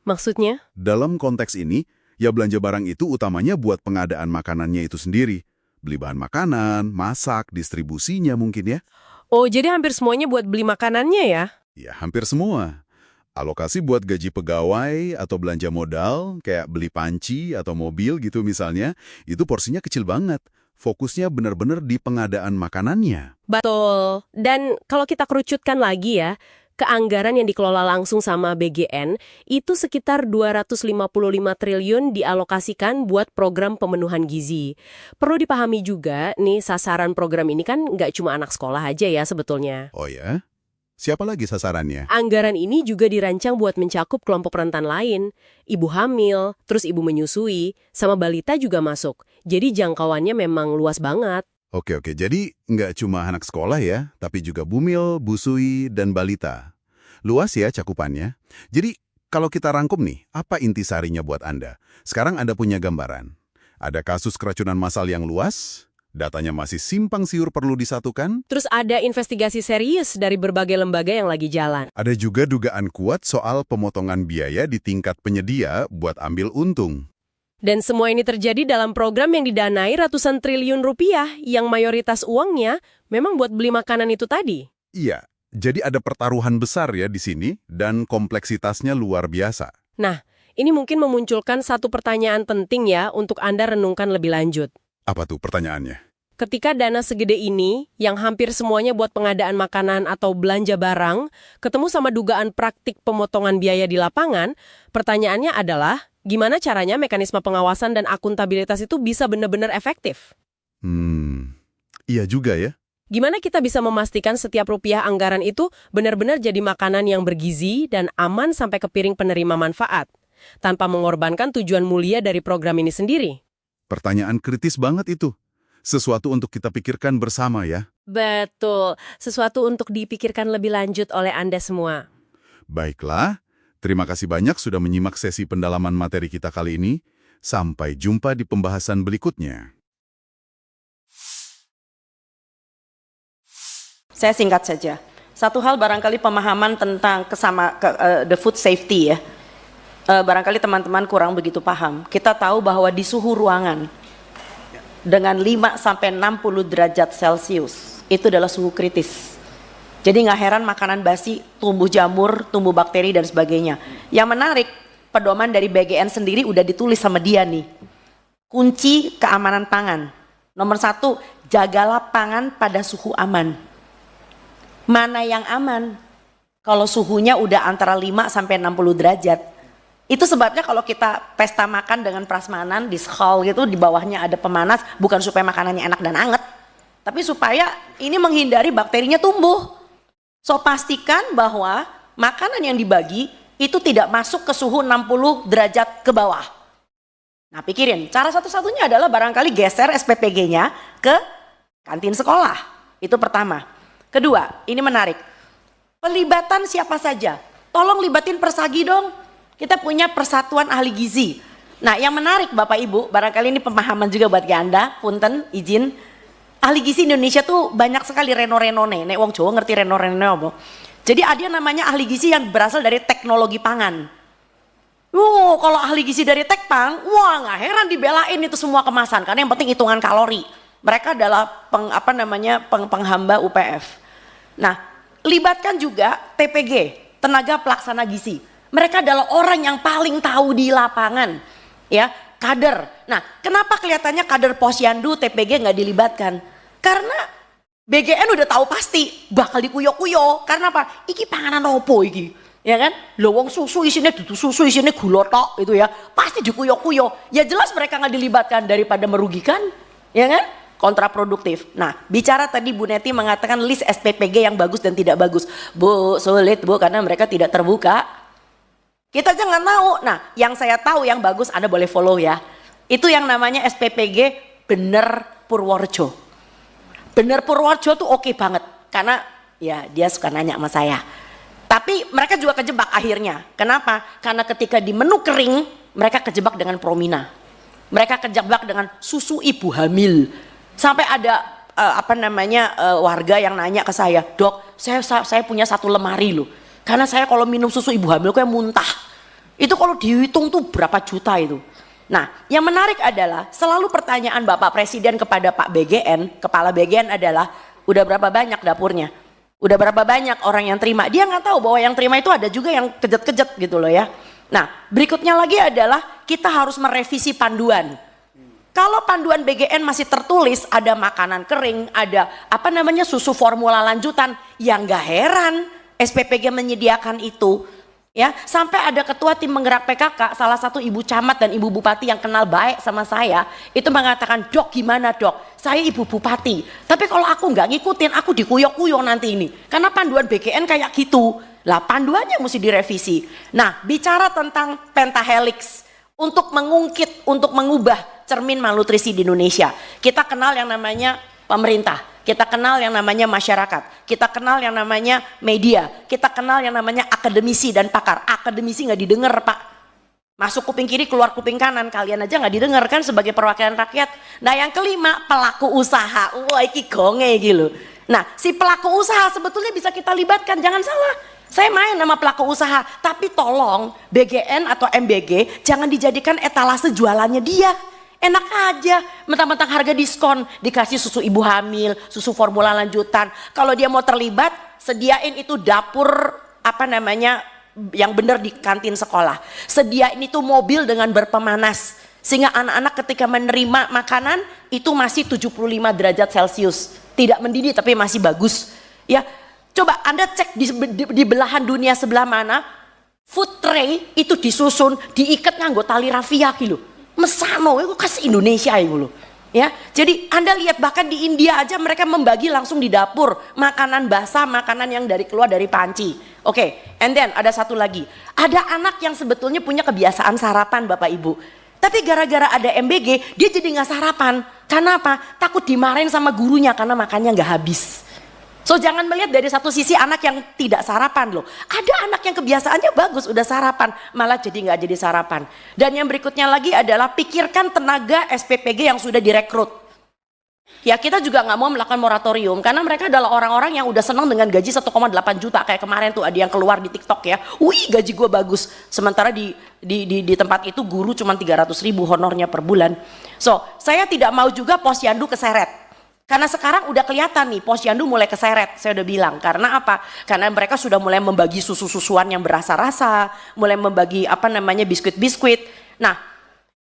S3: Maksudnya?
S2: Dalam konteks ini, ya belanja barang itu utamanya buat pengadaan makanannya itu sendiri. Beli bahan makanan, masak, distribusinya mungkin ya.
S3: Oh, jadi hampir semuanya buat beli makanannya ya?
S2: Ya, hampir semua. Alokasi buat gaji pegawai atau belanja modal, kayak beli panci atau mobil gitu misalnya, itu porsinya kecil banget. Fokusnya benar-benar di pengadaan makanannya.
S3: Betul. Dan kalau kita kerucutkan lagi ya, ke anggaran yang dikelola langsung sama BGN, itu sekitar 255 triliun dialokasikan buat program pemenuhan gizi. Perlu dipahami juga, nih sasaran program ini kan nggak cuma anak sekolah aja ya sebetulnya.
S2: Oh ya? Siapa lagi sasarannya?
S3: Anggaran ini juga dirancang buat mencakup kelompok rentan lain. Ibu hamil, terus ibu menyusui, sama balita juga masuk. Jadi jangkauannya memang luas banget.
S2: Oke, jadi nggak cuma anak sekolah ya, tapi juga bumil, busui, dan balita. Luas ya cakupannya. Jadi kalau kita rangkum nih, apa intisarinya buat Anda? Sekarang Anda punya gambaran. Ada kasus keracunan massal yang luas, datanya masih simpang siur perlu disatukan.
S3: Terus ada investigasi serius dari berbagai lembaga yang lagi jalan.
S2: Ada juga dugaan kuat soal pemotongan biaya di tingkat penyedia buat ambil untung.
S3: Dan semua ini terjadi dalam program yang didanai ratusan triliun rupiah yang mayoritas uangnya memang buat beli makanan itu tadi.
S2: Iya, jadi ada pertaruhan besar ya di sini dan kompleksitasnya luar biasa.
S3: Nah, ini mungkin memunculkan satu pertanyaan penting ya untuk Anda renungkan lebih lanjut.
S2: Apa tuh pertanyaannya?
S3: Ketika dana segede ini, yang hampir semuanya buat pengadaan makanan atau belanja barang, ketemu sama dugaan praktik pemotongan biaya di lapangan, pertanyaannya adalah, gimana caranya mekanisme pengawasan dan akuntabilitas itu bisa benar-benar efektif?
S2: Iya juga ya.
S3: Gimana kita bisa memastikan setiap rupiah anggaran itu benar-benar jadi makanan yang bergizi dan aman sampai ke piring penerima manfaat, tanpa mengorbankan tujuan mulia dari program ini sendiri?
S2: Pertanyaan kritis banget itu. Sesuatu untuk kita pikirkan bersama ya.
S3: Betul, sesuatu untuk dipikirkan lebih lanjut oleh Anda semua.
S2: Baiklah, terima kasih banyak sudah menyimak sesi pendalaman materi kita kali ini. Sampai jumpa di pembahasan berikutnya.
S4: Saya singkat saja. Satu hal barangkali pemahaman tentang the food safety ya. Barangkali teman-teman kurang begitu paham. Kita tahu bahwa di suhu ruangan dengan 5-60 derajat Celcius itu adalah suhu kritis. Jadi nggak heran makanan basi, tumbuh jamur, tumbuh bakteri dan sebagainya. Yang menarik, pedoman dari BGN sendiri udah ditulis sama dia nih. Kunci keamanan pangan. Nomor 1, jagalah pangan pada suhu aman. Mana yang aman? Kalau suhunya udah antara 5-60 derajat. Itu sebabnya kalau kita pesta makan dengan prasmanan di skal gitu, di bawahnya ada pemanas, bukan supaya makanannya enak dan anget, tapi supaya ini menghindari bakterinya tumbuh. So pastikan bahwa makanan yang dibagi itu tidak masuk ke suhu 60 derajat ke bawah. Nah pikirin, cara satu-satunya adalah barangkali geser SPPG-nya ke kantin sekolah. Itu pertama. Kedua, ini menarik. Pelibatan siapa saja? Tolong libatin Persagi dong. Kita punya Persatuan Ahli Gizi. Nah yang menarik Bapak Ibu, barangkali ini pemahaman juga buat Anda, punten, izin. Ahli gizi Indonesia tuh banyak sekali reno-renone, nek wong Jawa ngerti reno-renone apa. Jadi ada namanya ahli gizi yang berasal dari teknologi pangan. Kalau ahli gizi dari Tekpang, wah nggak heran dibelain itu semua kemasan, karena yang penting hitungan kalori. Mereka adalah penghamba UPF. Nah, libatkan juga TPG, tenaga pelaksana gizi. Mereka adalah orang yang paling tahu di lapangan, ya, kader. Nah, kenapa kelihatannya kader Posyandu TPG nggak dilibatkan? Karena BGN udah tahu pasti bakal dikuyo-kuyo. Karena apa? Iki panganan opo iki, ya kan? Lowong susu isinya dudu susu isinya gula tok itu ya, pasti dikuyo-kuyo. Ya jelas mereka nggak dilibatkan daripada merugikan, ya kan? kontraproduktif. Nah, bicara tadi Bu Neti mengatakan list SPPG yang bagus dan tidak bagus. Bu, sulit Bu, karena mereka tidak terbuka. Kita jangan tahu. Nah, yang saya tahu yang bagus Anda boleh follow ya. Itu yang namanya SPPG Bener Purworejo. Bener Purworejo tuh oke banget. Karena ya dia suka nanya sama saya. Tapi mereka juga kejebak akhirnya. Kenapa? Karena ketika di menu kering, mereka kejebak dengan Promina. Mereka kejebak dengan susu ibu hamil. Sampai ada warga yang nanya ke saya, "Dok, saya punya satu lemari loh. Karena saya kalau minum susu ibu hamil kayak muntah." Itu kalau dihitung tuh berapa juta itu. Nah, yang menarik adalah selalu pertanyaan Bapak Presiden kepada Pak BGN, Kepala BGN adalah, udah berapa banyak dapurnya? Udah berapa banyak orang yang terima? Dia nggak tahu bahwa yang terima itu ada juga yang kejet-kejet gitu loh ya. Nah, berikutnya lagi adalah kita harus merevisi panduan. Kalau panduan BGN masih tertulis ada makanan kering, ada susu formula lanjutan, yang nggak heran SPPG menyediakan itu. Ya, sampai ada ketua tim penggerak PKK, salah satu ibu camat dan ibu bupati yang kenal baik sama saya, itu mengatakan, "Dok, gimana Dok? Saya ibu bupati, tapi kalau aku nggak ngikutin, aku dikuyok-kuyok nanti ini." Karena panduan BGN kayak gitu. Lah, panduannya mesti direvisi. Nah, bicara tentang pentahelix, untuk mengungkit, untuk mengubah cermin malnutrisi di Indonesia, kita kenal yang namanya pemerintah. Kita kenal yang namanya masyarakat, kita kenal yang namanya media, kita kenal yang namanya akademisi dan pakar. Akademisi nggak didengar Pak, masuk kuping kiri keluar kuping kanan, kalian aja nggak didengar kan sebagai perwakilan rakyat. Nah yang kelima, pelaku usaha. Wah iki gonge gitu. Nah si pelaku usaha sebetulnya bisa kita libatkan, jangan salah. Saya main nama pelaku usaha, tapi tolong BGN atau MBG jangan dijadikan etalase jualannya dia. Enak aja, mentang-mentang harga diskon, dikasih susu ibu hamil, susu formula lanjutan. Kalau dia mau terlibat, sediain itu dapur yang benar di kantin sekolah. Sediain itu mobil dengan berpemanas, sehingga anak-anak ketika menerima makanan itu masih 75 derajat Celcius. Tidak mendidih tapi masih bagus. Ya, coba Anda cek di belahan dunia sebelah mana, food tray itu disusun, diikat nganggo tali rafia gitu. Mesano itu khas Indonesia itu loh. Ya, jadi Anda lihat bahkan di India aja mereka membagi langsung di dapur makanan basah, makanan yang keluar dari panci. Oke, and then ada satu lagi. Ada anak yang sebetulnya punya kebiasaan sarapan Bapak Ibu. Tapi gara-gara ada MBG, dia jadi nggak sarapan. Karena apa? Takut dimarahin sama gurunya karena makannya nggak habis. So jangan melihat dari satu sisi anak yang tidak sarapan loh. Ada anak yang kebiasaannya bagus udah sarapan, malah jadi nggak jadi sarapan. Dan yang berikutnya lagi adalah pikirkan tenaga SPPG yang sudah direkrut. Ya kita juga nggak mau melakukan moratorium karena mereka adalah orang-orang yang udah senang dengan gaji 1,8 juta kayak kemarin tuh ada yang keluar di TikTok ya. Wih gaji gue bagus. Sementara di tempat itu guru cuma 300.000 honornya per bulan. So saya tidak mau juga posyandu keseret. Karena sekarang udah kelihatan nih posyandu mulai keseret, saya udah bilang. Karena apa? Karena mereka sudah mulai membagi susu-susuan yang berasa-rasa, mulai membagi biskuit-biskuit. Nah,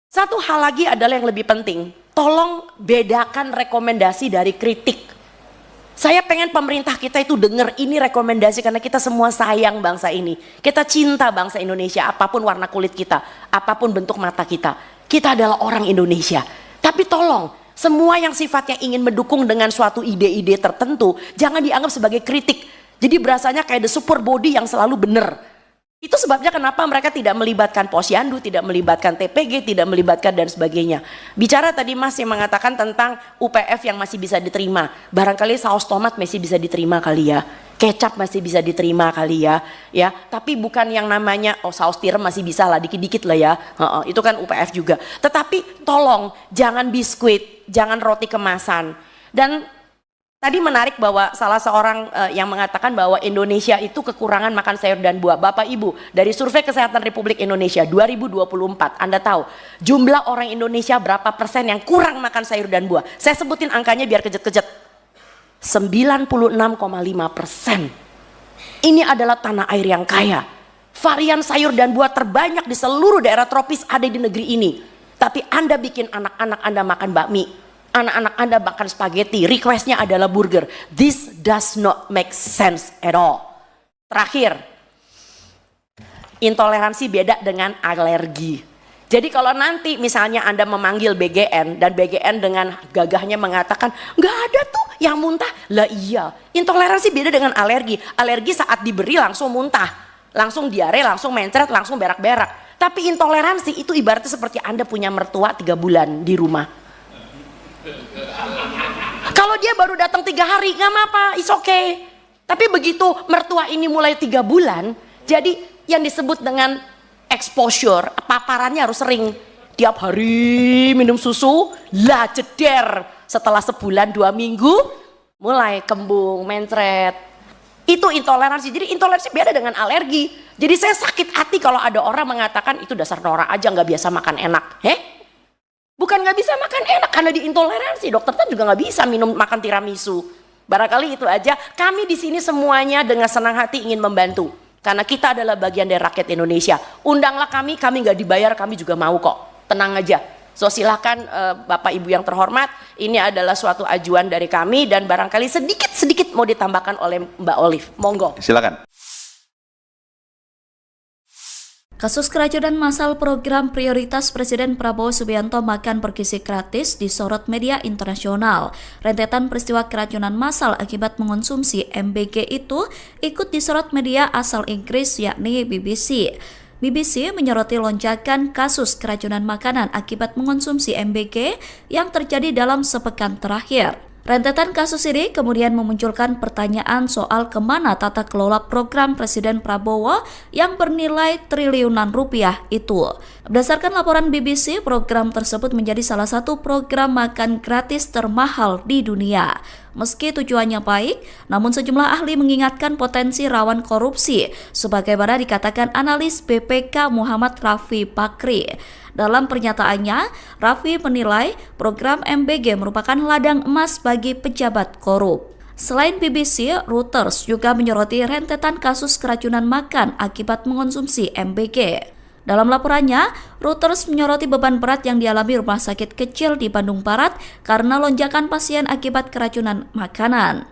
S4: satu hal lagi adalah yang lebih penting. Tolong bedakan rekomendasi dari kritik. Saya pengen pemerintah kita itu dengar ini rekomendasi karena kita semua sayang bangsa ini. Kita cinta bangsa Indonesia, apapun warna kulit kita, apapun bentuk mata kita. Kita adalah orang Indonesia. Tapi tolong, semua yang sifatnya ingin mendukung dengan suatu ide-ide tertentu jangan dianggap sebagai kritik. Jadi berasanya kayak the super body yang selalu benar. Itu sebabnya kenapa mereka tidak melibatkan posyandu, tidak melibatkan TPG, tidak melibatkan dan sebagainya. Bicara tadi Mas yang mengatakan tentang UPF yang masih bisa diterima. Barangkali saus tomat masih bisa diterima kali ya. Kecap masih bisa diterima kali ya. Tapi bukan yang namanya saus tiram masih bisa lah dikit-dikit lah ya. Itu kan UPF juga. Tetapi tolong jangan biskuit, jangan roti kemasan. Dan tadi menarik bahwa salah seorang yang mengatakan bahwa Indonesia itu kekurangan makan sayur dan buah. Bapak Ibu, dari Survei Kesehatan Republik Indonesia 2024, Anda tahu jumlah orang Indonesia berapa persen yang kurang makan sayur dan buah? Saya sebutin angkanya biar kejet-kejet. 96,5%. Ini adalah tanah air yang kaya. Varian sayur dan buah terbanyak di seluruh daerah tropis ada di negeri ini. Tapi Anda bikin anak-anak Anda makan bakmi, anak-anak Anda makan spaghetti, requestnya adalah burger. This does not make sense at all. Terakhir, intoleransi beda dengan alergi. Jadi kalau nanti misalnya Anda memanggil BGN dan BGN dengan gagahnya mengatakan nggak ada tuh yang muntah, lah iya. Intoleransi beda dengan alergi. Alergi saat diberi langsung muntah, langsung diare, langsung mencret, langsung berak-berak. Tapi intoleransi itu ibaratnya seperti Anda punya mertua 3 bulan di rumah. Kalau dia baru datang 3 hari nggak apa-apa, it's okay. Tapi begitu mertua ini mulai 3 bulan, jadi yang disebut dengan exposure, paparannya harus sering. Tiap hari minum susu, lah jeder. Setelah sebulan 2 minggu, mulai kembung, mencret. Itu intoleransi. Jadi intoleransi beda dengan alergi. Jadi saya sakit hati kalau ada orang mengatakan itu dasar norak aja nggak biasa makan enak. Bukan nggak bisa makan enak karena diintoleransi. Dokter kan juga nggak bisa makan tiramisu. Barangkali itu aja. Kami di sini semuanya dengan senang hati ingin membantu. Karena kita adalah bagian dari rakyat Indonesia. Undanglah kami nggak dibayar, kami juga mau kok. Tenang aja. So silakan Bapak Ibu yang terhormat, ini adalah suatu ajuan dari kami dan barangkali sedikit mau ditambahkan oleh Mbak Olive. Monggo.
S2: Silakan.
S5: Kasus keracunan massal program prioritas Presiden Prabowo Subianto makan bergizi gratis disorot media internasional. Rentetan peristiwa keracunan massal akibat mengonsumsi MBG itu ikut disorot media asal Inggris yakni BBC. BBC menyoroti lonjakan kasus keracunan makanan akibat mengonsumsi MBG yang terjadi dalam sepekan terakhir. Rentetan kasus ini kemudian memunculkan pertanyaan soal kemana tata kelola program Presiden Prabowo yang bernilai triliunan rupiah itu. Berdasarkan laporan BBC, program tersebut menjadi salah satu program makan gratis termahal di dunia. Meski tujuannya baik, namun sejumlah ahli mengingatkan potensi rawan korupsi, sebagaimana dikatakan analis BPK Muhammad Rafi Bakri. Dalam pernyataannya, Rafi menilai program MBG merupakan ladang emas bagi pejabat korup. Selain BBC, Reuters juga menyoroti rentetan kasus keracunan makan akibat mengonsumsi MBG. Dalam laporannya, Reuters menyoroti beban berat yang dialami rumah sakit kecil di Bandung Barat karena lonjakan pasien akibat keracunan makanan.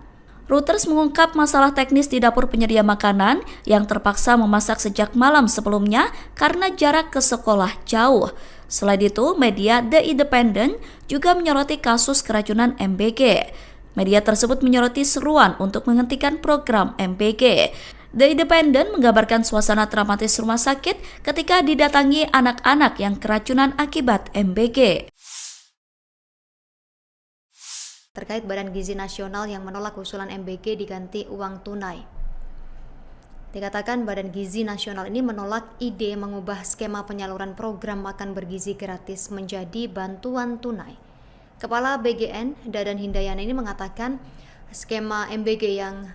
S5: Reuters mengungkap masalah teknis di dapur penyedia makanan yang terpaksa memasak sejak malam sebelumnya karena jarak ke sekolah jauh. Selain itu, media The Independent juga menyoroti kasus keracunan MBG. Media tersebut menyoroti seruan untuk menghentikan program MBG. The Independent menggambarkan suasana dramatis rumah sakit ketika didatangi anak-anak yang keracunan akibat MBG.
S1: Terkait Badan Gizi Nasional yang menolak usulan MBG diganti uang tunai. Dikatakan Badan Gizi Nasional ini menolak ide mengubah skema penyaluran program makan bergizi gratis menjadi bantuan tunai. Kepala BGN, Dadan Hindayani ini mengatakan skema MBG yang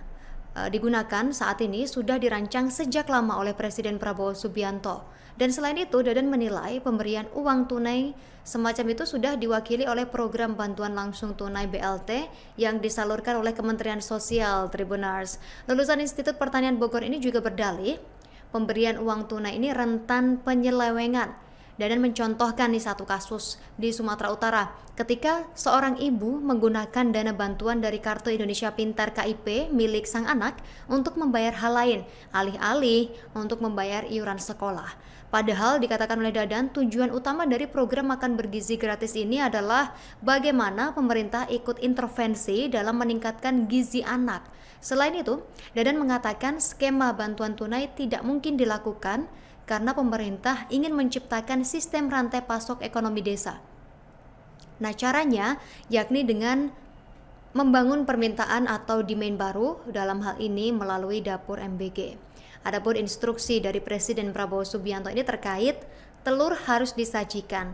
S1: digunakan saat ini sudah dirancang sejak lama oleh Presiden Prabowo Subianto. Dan selain itu, Dadan menilai pemberian uang tunai semacam itu sudah diwakili oleh program bantuan langsung tunai BLT yang disalurkan oleh Kementerian Sosial Tribunars. Lulusan Institut Pertanian Bogor ini juga berdalih pemberian uang tunai ini rentan penyelewengan. Dadan mencontohkan nih satu kasus di Sumatera Utara ketika seorang ibu menggunakan dana bantuan dari Kartu Indonesia Pintar KIP milik sang anak untuk membayar hal lain, alih-alih untuk membayar iuran sekolah. Padahal dikatakan oleh Dadan, tujuan utama dari program makan bergizi gratis ini adalah bagaimana pemerintah ikut intervensi dalam meningkatkan gizi anak. Selain itu, Dadan mengatakan skema bantuan tunai tidak mungkin dilakukan karena pemerintah ingin menciptakan sistem rantai pasok ekonomi desa. Nah, caranya yakni dengan membangun permintaan atau demand baru, dalam hal ini melalui dapur MBG. Adapun instruksi dari Presiden Prabowo Subianto ini terkait telur harus disajikan,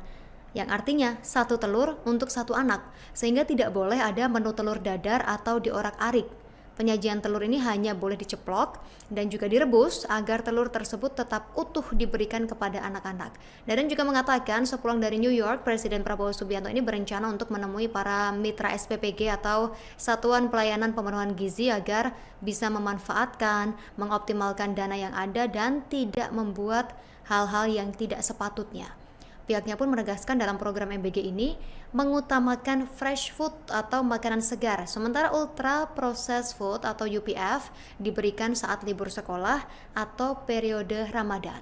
S1: yang artinya 1 telur untuk 1 anak, sehingga tidak boleh ada menu telur dadar atau diorak-arik. Penyajian telur ini hanya boleh diceplok dan juga direbus agar telur tersebut tetap utuh diberikan kepada anak-anak. Dadan juga mengatakan sepulang dari New York, Presiden Prabowo Subianto ini berencana untuk menemui para mitra SPPG atau Satuan Pelayanan Pemenuhan Gizi agar bisa memanfaatkan, mengoptimalkan dana yang ada dan tidak membuat hal-hal yang tidak sepatutnya. Pihaknya pun menegaskan dalam program MBG ini mengutamakan fresh food atau makanan segar, sementara ultra processed food atau UPF diberikan saat libur sekolah atau periode Ramadan.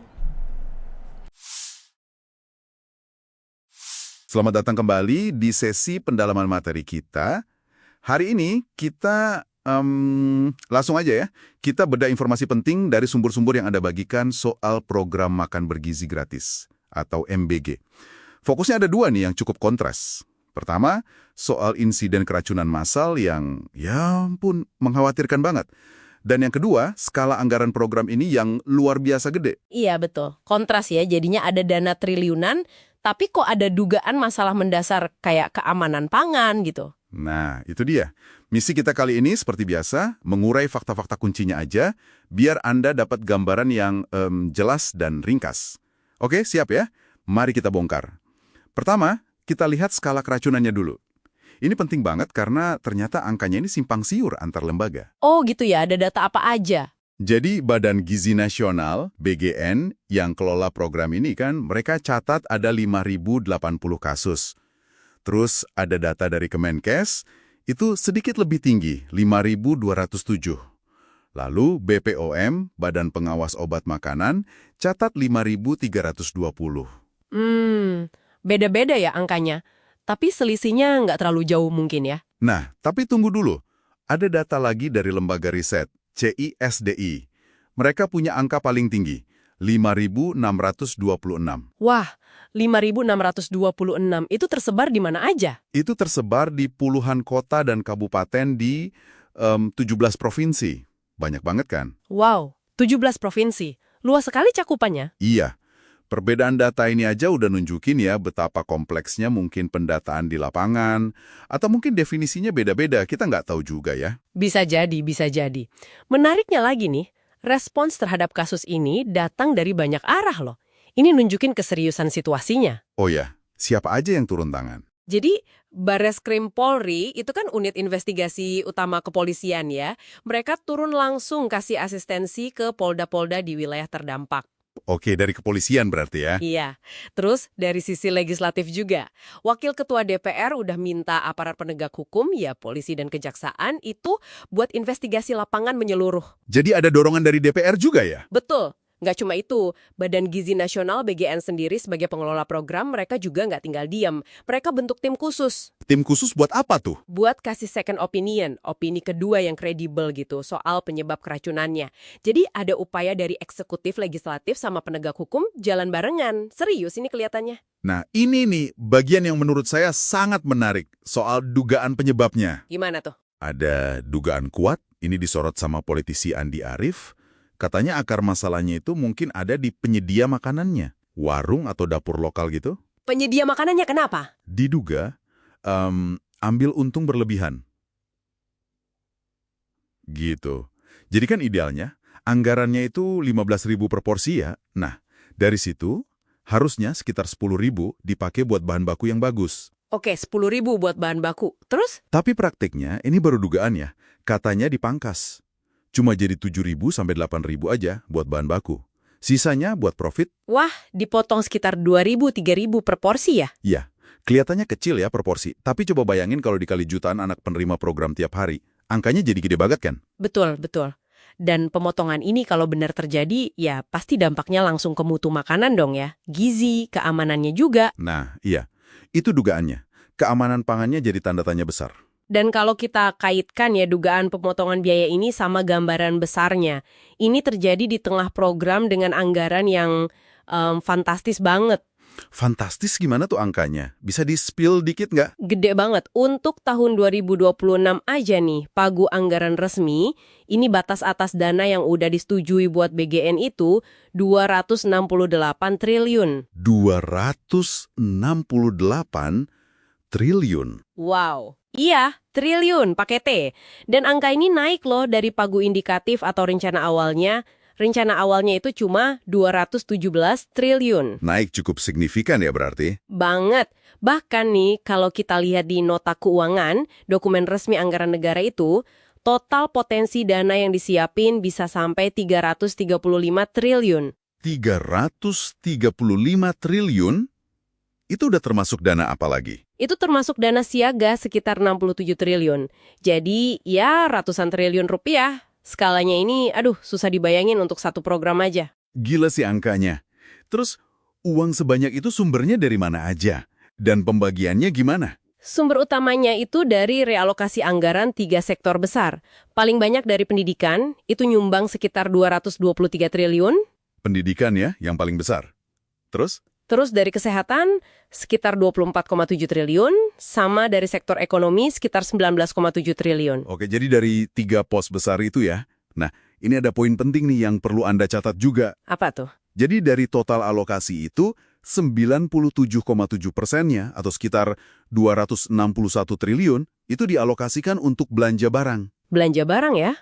S2: Selamat datang kembali di sesi pendalaman materi kita. Hari ini kita langsung aja ya. Kita bedah informasi penting dari sumber-sumber yang Anda bagikan soal program makan bergizi gratis atau MBG. Fokusnya ada dua nih yang cukup kontras. Pertama, soal insiden keracunan massal yang ya ampun mengkhawatirkan banget. Dan yang kedua, skala anggaran program ini yang luar biasa gede.
S3: Iya, betul. Kontras ya, jadinya ada dana triliunan, tapi kok ada dugaan masalah mendasar kayak keamanan pangan gitu.
S2: Nah, itu dia. Misi kita kali ini seperti biasa, mengurai fakta-fakta kuncinya aja, biar Anda dapat gambaran yang jelas dan ringkas. Oke, siap ya? Mari kita bongkar. Pertama, kita lihat skala keracunannya dulu. Ini penting banget karena ternyata angkanya ini simpang siur antar lembaga.
S3: Oh gitu ya, ada data apa aja?
S2: Jadi Badan Gizi Nasional, BGN, yang kelola program ini kan, mereka catat ada 5.080 kasus. Terus ada data dari Kemenkes, itu sedikit lebih tinggi, 5.207. Lalu BPOM, Badan Pengawas Obat Makanan, catat 5.320.
S3: Beda-beda ya angkanya. Tapi selisihnya nggak terlalu jauh mungkin ya.
S2: Nah, tapi tunggu dulu. Ada data lagi dari lembaga riset, CISDI. Mereka punya angka paling tinggi, 5.626.
S3: Wah, 5.626 itu tersebar di mana aja?
S2: Itu tersebar di puluhan kota dan kabupaten di 17 provinsi. Banyak banget kan?
S3: Wow, 17 provinsi. Luas sekali cakupannya.
S2: Iya. Perbedaan data ini aja udah nunjukin ya betapa kompleksnya mungkin pendataan di lapangan, atau mungkin definisinya beda-beda, kita nggak tahu juga ya.
S3: Bisa jadi, bisa jadi. Menariknya lagi nih, respons terhadap kasus ini datang dari banyak arah loh. Ini nunjukin keseriusan situasinya.
S2: Oh ya, siapa aja yang turun tangan?
S3: Jadi, Bareskrim Polri itu kan unit investigasi utama kepolisian ya. Mereka turun langsung kasih asistensi ke polda-polda di wilayah terdampak.
S2: Oke, dari kepolisian berarti ya?
S3: Iya. Terus dari sisi legislatif juga. Wakil Ketua DPR udah minta aparat penegak hukum, ya polisi dan kejaksaan, itu buat investigasi lapangan menyeluruh.
S2: Jadi ada dorongan dari DPR juga ya?
S3: Betul. Nggak cuma itu, Badan Gizi Nasional BGN sendiri sebagai pengelola program, mereka juga nggak tinggal diam. Mereka bentuk tim khusus.
S2: Tim khusus buat apa tuh?
S3: Buat kasih second opinion, opini kedua yang kredibel gitu, soal penyebab keracunannya. Jadi ada upaya dari eksekutif, legislatif, sama penegak hukum jalan barengan. Serius ini kelihatannya.
S2: Nah, ini nih bagian yang menurut saya sangat menarik soal dugaan penyebabnya.
S3: Gimana tuh?
S2: Ada dugaan kuat, ini disorot sama politisi Andi Arief. Katanya akar masalahnya itu mungkin ada di penyedia makanannya. Warung atau dapur lokal gitu.
S3: Penyedia makanannya kenapa?
S2: Diduga ambil untung berlebihan. Gitu. Jadi kan idealnya, anggarannya itu 15.000 per porsi ya. Nah, dari situ harusnya sekitar 10.000 dipakai buat bahan baku yang bagus.
S3: Oke, 10.000 buat bahan baku. Terus?
S2: Tapi praktiknya, ini baru dugaan ya, katanya dipangkas. Cuma jadi 7.000 sampai 8.000 aja buat bahan baku. Sisanya buat profit.
S3: Wah, dipotong sekitar 2.000-3.000 per porsi ya?
S2: Iya, kelihatannya kecil ya per porsi. Tapi coba bayangin kalau dikali jutaan anak penerima program tiap hari. Angkanya jadi gede banget kan?
S3: Betul, betul. Dan pemotongan ini kalau benar terjadi, ya pasti dampaknya langsung ke mutu makanan dong ya. Gizi, keamanannya juga.
S2: Nah, iya. Itu dugaannya. Keamanan pangannya jadi tanda tanya besar.
S3: Dan kalau kita kaitkan ya dugaan pemotongan biaya ini sama gambaran besarnya. Ini terjadi di tengah program dengan anggaran yang fantastis banget.
S2: Fantastis gimana tuh angkanya? Bisa di-spill dikit nggak?
S3: Gede banget. Untuk tahun 2026 aja nih, pagu anggaran resmi, ini batas atas dana yang udah disetujui buat BGN itu 268 triliun.
S2: 268 triliun.
S3: Wow. Iya, triliun pakai T. Dan angka ini naik loh dari pagu indikatif atau rencana awalnya. Rencana awalnya itu cuma 217 triliun.
S2: Naik cukup signifikan ya berarti?
S3: Banget. Bahkan nih, kalau kita lihat di nota keuangan, dokumen resmi anggaran negara itu, total potensi dana yang disiapin bisa sampai 335 triliun.
S2: 335 triliun? Itu udah termasuk dana apa lagi?
S3: Itu termasuk dana siaga sekitar 67 triliun. Jadi, ya ratusan triliun rupiah. Skalanya ini, aduh, susah dibayangin untuk satu program aja.
S2: Gila sih angkanya. Terus, uang sebanyak itu sumbernya dari mana aja? Dan pembagiannya gimana?
S3: Sumber utamanya itu dari realokasi anggaran 3 sektor besar. Paling banyak dari pendidikan, itu nyumbang sekitar 223 triliun.
S2: Pendidikan ya, yang paling besar. Terus?
S3: Terus dari kesehatan, sekitar 24,7 triliun. Sama dari sektor ekonomi, sekitar 19,7 triliun.
S2: Oke, jadi dari 3 pos besar itu ya. Nah, ini ada poin penting nih yang perlu Anda catat juga.
S3: Apa tuh?
S2: Jadi dari total alokasi itu, 97,7%-nya atau sekitar 261 triliun itu dialokasikan untuk belanja barang.
S3: Belanja barang ya?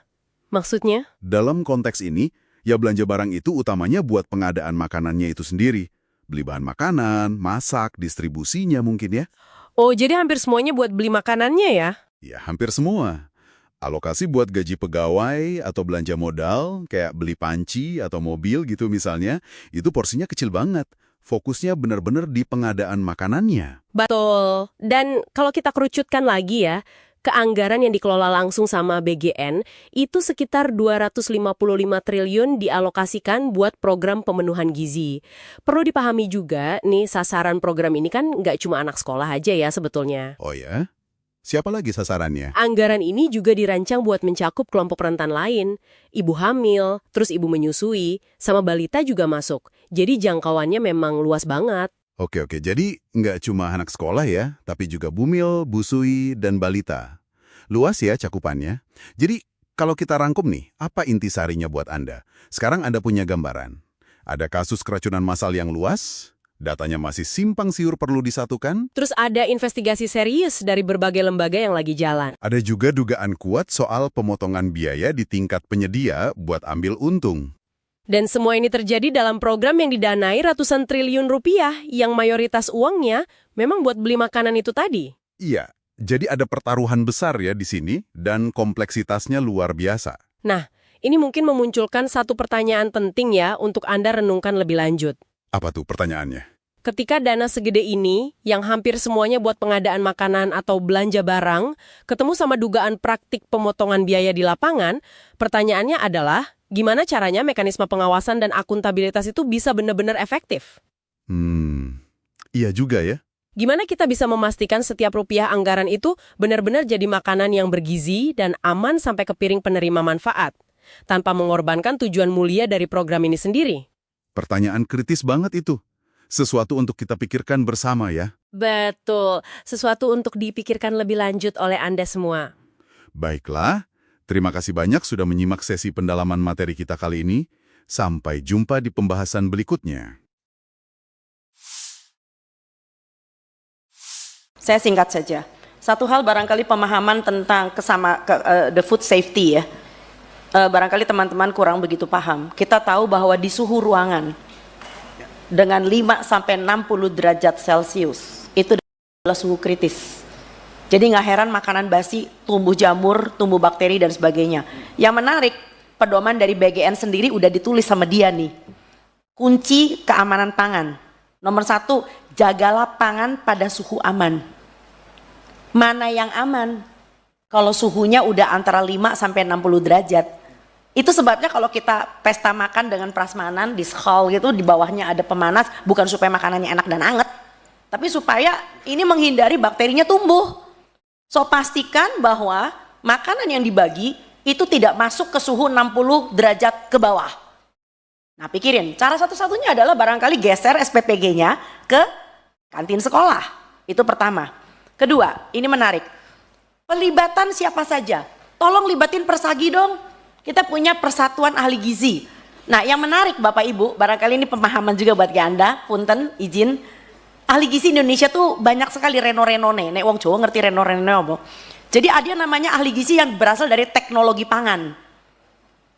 S3: Maksudnya?
S2: Dalam konteks ini, ya belanja barang itu utamanya buat pengadaan makanannya itu sendiri. Beli bahan makanan, masak, distribusinya mungkin ya.
S3: Oh, jadi hampir semuanya buat beli makanannya ya?
S2: Ya, hampir semua. Alokasi buat gaji pegawai atau belanja modal, kayak beli panci atau mobil gitu misalnya, itu porsinya kecil banget. Fokusnya benar-benar di pengadaan makanannya.
S3: Betul. Dan kalau kita kerucutkan lagi ya, keanggaran yang dikelola langsung sama BGN itu sekitar 255 triliun dialokasikan buat program pemenuhan gizi. Perlu dipahami juga nih, sasaran program ini kan nggak cuma anak sekolah aja ya sebetulnya.
S2: Oh ya? Siapa lagi sasarannya?
S3: Anggaran ini juga dirancang buat mencakup kelompok rentan lain. Ibu hamil, terus ibu menyusui, sama balita juga masuk. Jadi jangkauannya memang luas banget.
S2: Oke, jadi nggak cuma anak sekolah ya, tapi juga bumil, busui, dan balita. Luas ya cakupannya. Jadi kalau kita rangkum nih, apa intisarinya buat Anda? Sekarang Anda punya gambaran. Ada kasus keracunan massal yang luas, datanya masih simpang siur perlu disatukan.
S3: Terus ada investigasi serius dari berbagai lembaga yang lagi jalan.
S2: Ada juga dugaan kuat soal pemotongan biaya di tingkat penyedia buat ambil untung.
S3: Dan semua ini terjadi dalam program yang didanai ratusan triliun rupiah yang mayoritas uangnya memang buat beli makanan itu tadi.
S2: Iya, jadi ada pertaruhan besar ya di sini dan kompleksitasnya luar biasa.
S3: Nah, ini mungkin memunculkan satu pertanyaan penting ya untuk Anda renungkan lebih lanjut.
S2: Apa tuh pertanyaannya?
S3: Ketika dana segede ini, yang hampir semuanya buat pengadaan makanan atau belanja barang, ketemu sama dugaan praktik pemotongan biaya di lapangan, pertanyaannya adalah, gimana caranya mekanisme pengawasan dan akuntabilitas itu bisa benar-benar efektif?
S2: Iya juga ya.
S3: Gimana kita bisa memastikan setiap rupiah anggaran itu benar-benar jadi makanan yang bergizi dan aman sampai ke piring penerima manfaat, tanpa mengorbankan tujuan mulia dari program ini sendiri?
S2: Pertanyaan kritis banget itu. Sesuatu untuk kita pikirkan bersama ya.
S3: Betul, sesuatu untuk dipikirkan lebih lanjut oleh Anda semua.
S2: Baiklah, terima kasih banyak sudah menyimak sesi pendalaman materi kita kali ini. Sampai jumpa di pembahasan berikutnya.
S4: Saya singkat saja. Satu hal barangkali pemahaman tentang the food safety ya. Barangkali teman-teman kurang begitu paham. Kita tahu bahwa di suhu ruangan dengan 5-60 derajat Celcius itu adalah suhu kritis. Jadi nggak heran makanan basi, tumbuh jamur, tumbuh bakteri dan sebagainya. Yang menarik, pedoman dari BGN sendiri udah ditulis sama dia nih. Kunci keamanan pangan. Nomor 1, jagalah pangan pada suhu aman. Mana yang aman? Kalau suhunya udah antara 5-60 derajat. Itu sebabnya kalau kita pesta makan dengan prasmanan di skal gitu, di bawahnya ada pemanas, bukan supaya makanannya enak dan anget, tapi supaya ini menghindari bakterinya tumbuh. So pastikan bahwa makanan yang dibagi itu tidak masuk ke suhu 60 derajat ke bawah. Nah pikirin, cara satu-satunya adalah barangkali geser SPPG-nya ke kantin sekolah. Itu pertama. Kedua, ini menarik. Pelibatan siapa saja. Tolong libatin Persagi dong. Kita punya Persatuan Ahli Gizi. Nah yang menarik Bapak Ibu, barangkali ini pemahaman juga buat Anda, punten, izin. Ahli gizi Indonesia tuh banyak sekali reno-renone. Nek wong Jawa ngerti reno-renone apa? Jadi ada namanya ahli gizi yang berasal dari teknologi pangan.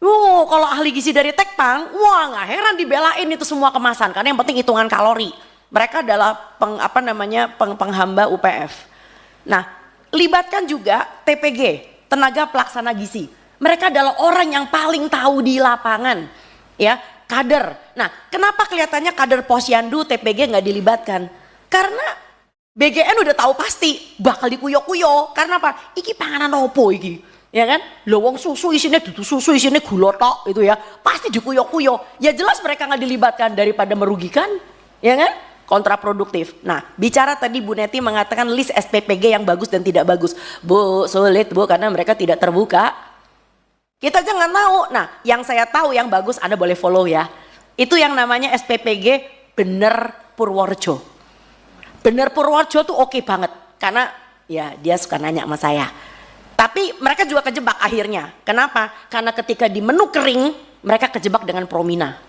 S4: Kalau ahli gizi dari Tekpang, wah nggak heran dibelain itu semua kemasan. Karena yang penting hitungan kalori. Mereka adalah penghamba UPF. Nah, libatkan juga TPG, tenaga pelaksana gizi. Mereka adalah orang yang paling tahu di lapangan, ya, kader. Nah, kenapa kelihatannya kader Posyandu TPG nggak dilibatkan? Karena BGN udah tahu pasti bakal dikuyo-kuyo. Karena apa? Iki panganan opo iki, ya kan? Lowong susu isinya dudu susu isinya gula tok itu ya, pasti dikuyo-kuyo. Ya jelas mereka nggak dilibatkan daripada merugikan, ya kan? kontraproduktif. Nah, bicara tadi Bu Neti mengatakan list SPPG yang bagus dan tidak bagus. Bu, sulit Bu, karena mereka tidak terbuka. Kita jangan tahu. Nah, yang saya tahu yang bagus Anda boleh follow ya. Itu yang namanya SPPG Bener Purworejo. Bener Purworejo tuh oke banget. Karena ya dia suka nanya sama saya. Tapi mereka juga kejebak akhirnya. Kenapa? Karena ketika di menu kering, mereka kejebak dengan Promina.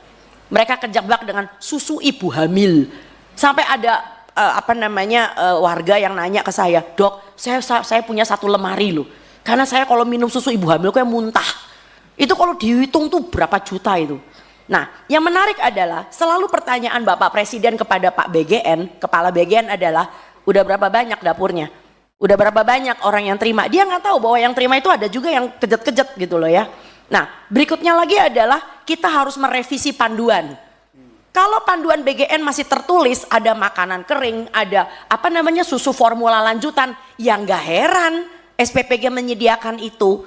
S4: Mereka kejebak dengan susu ibu hamil. Sampai ada warga yang nanya ke saya, "Dok, saya punya satu lemari loh. Karena saya kalau minum susu ibu hamil kayak muntah." Itu kalau dihitung tuh berapa juta itu. Nah, yang menarik adalah selalu pertanyaan Bapak Presiden kepada Pak BGN, Kepala BGN adalah, udah berapa banyak dapurnya? Udah berapa banyak orang yang terima? Dia nggak tahu bahwa yang terima itu ada juga yang kejet-kejet gitu loh ya. Nah, berikutnya lagi adalah kita harus merevisi panduan. Kalau panduan BGN masih tertulis ada makanan kering, ada susu formula lanjutan, yang nggak heran SPPG menyediakan itu.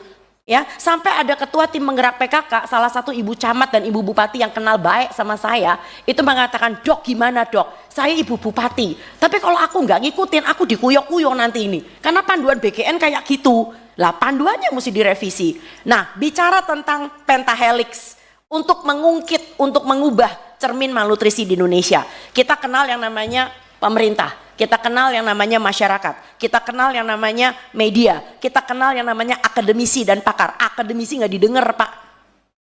S4: Ya, sampai ada ketua tim menggerak PKK, salah satu ibu camat dan ibu bupati yang kenal baik sama saya, itu mengatakan, "Dok, gimana dok? Saya ibu bupati, tapi kalau aku nggak ngikutin, aku dikuyok-kuyok nanti ini." Karena panduan BGN kayak gitu. Lah, panduannya mesti direvisi. Nah, bicara tentang pentahelix, untuk mengungkit, untuk mengubah cermin malnutrisi di Indonesia, kita kenal yang namanya pemerintah. Kita kenal yang namanya masyarakat, kita kenal yang namanya media, kita kenal yang namanya akademisi dan pakar. Akademisi nggak didengar Pak,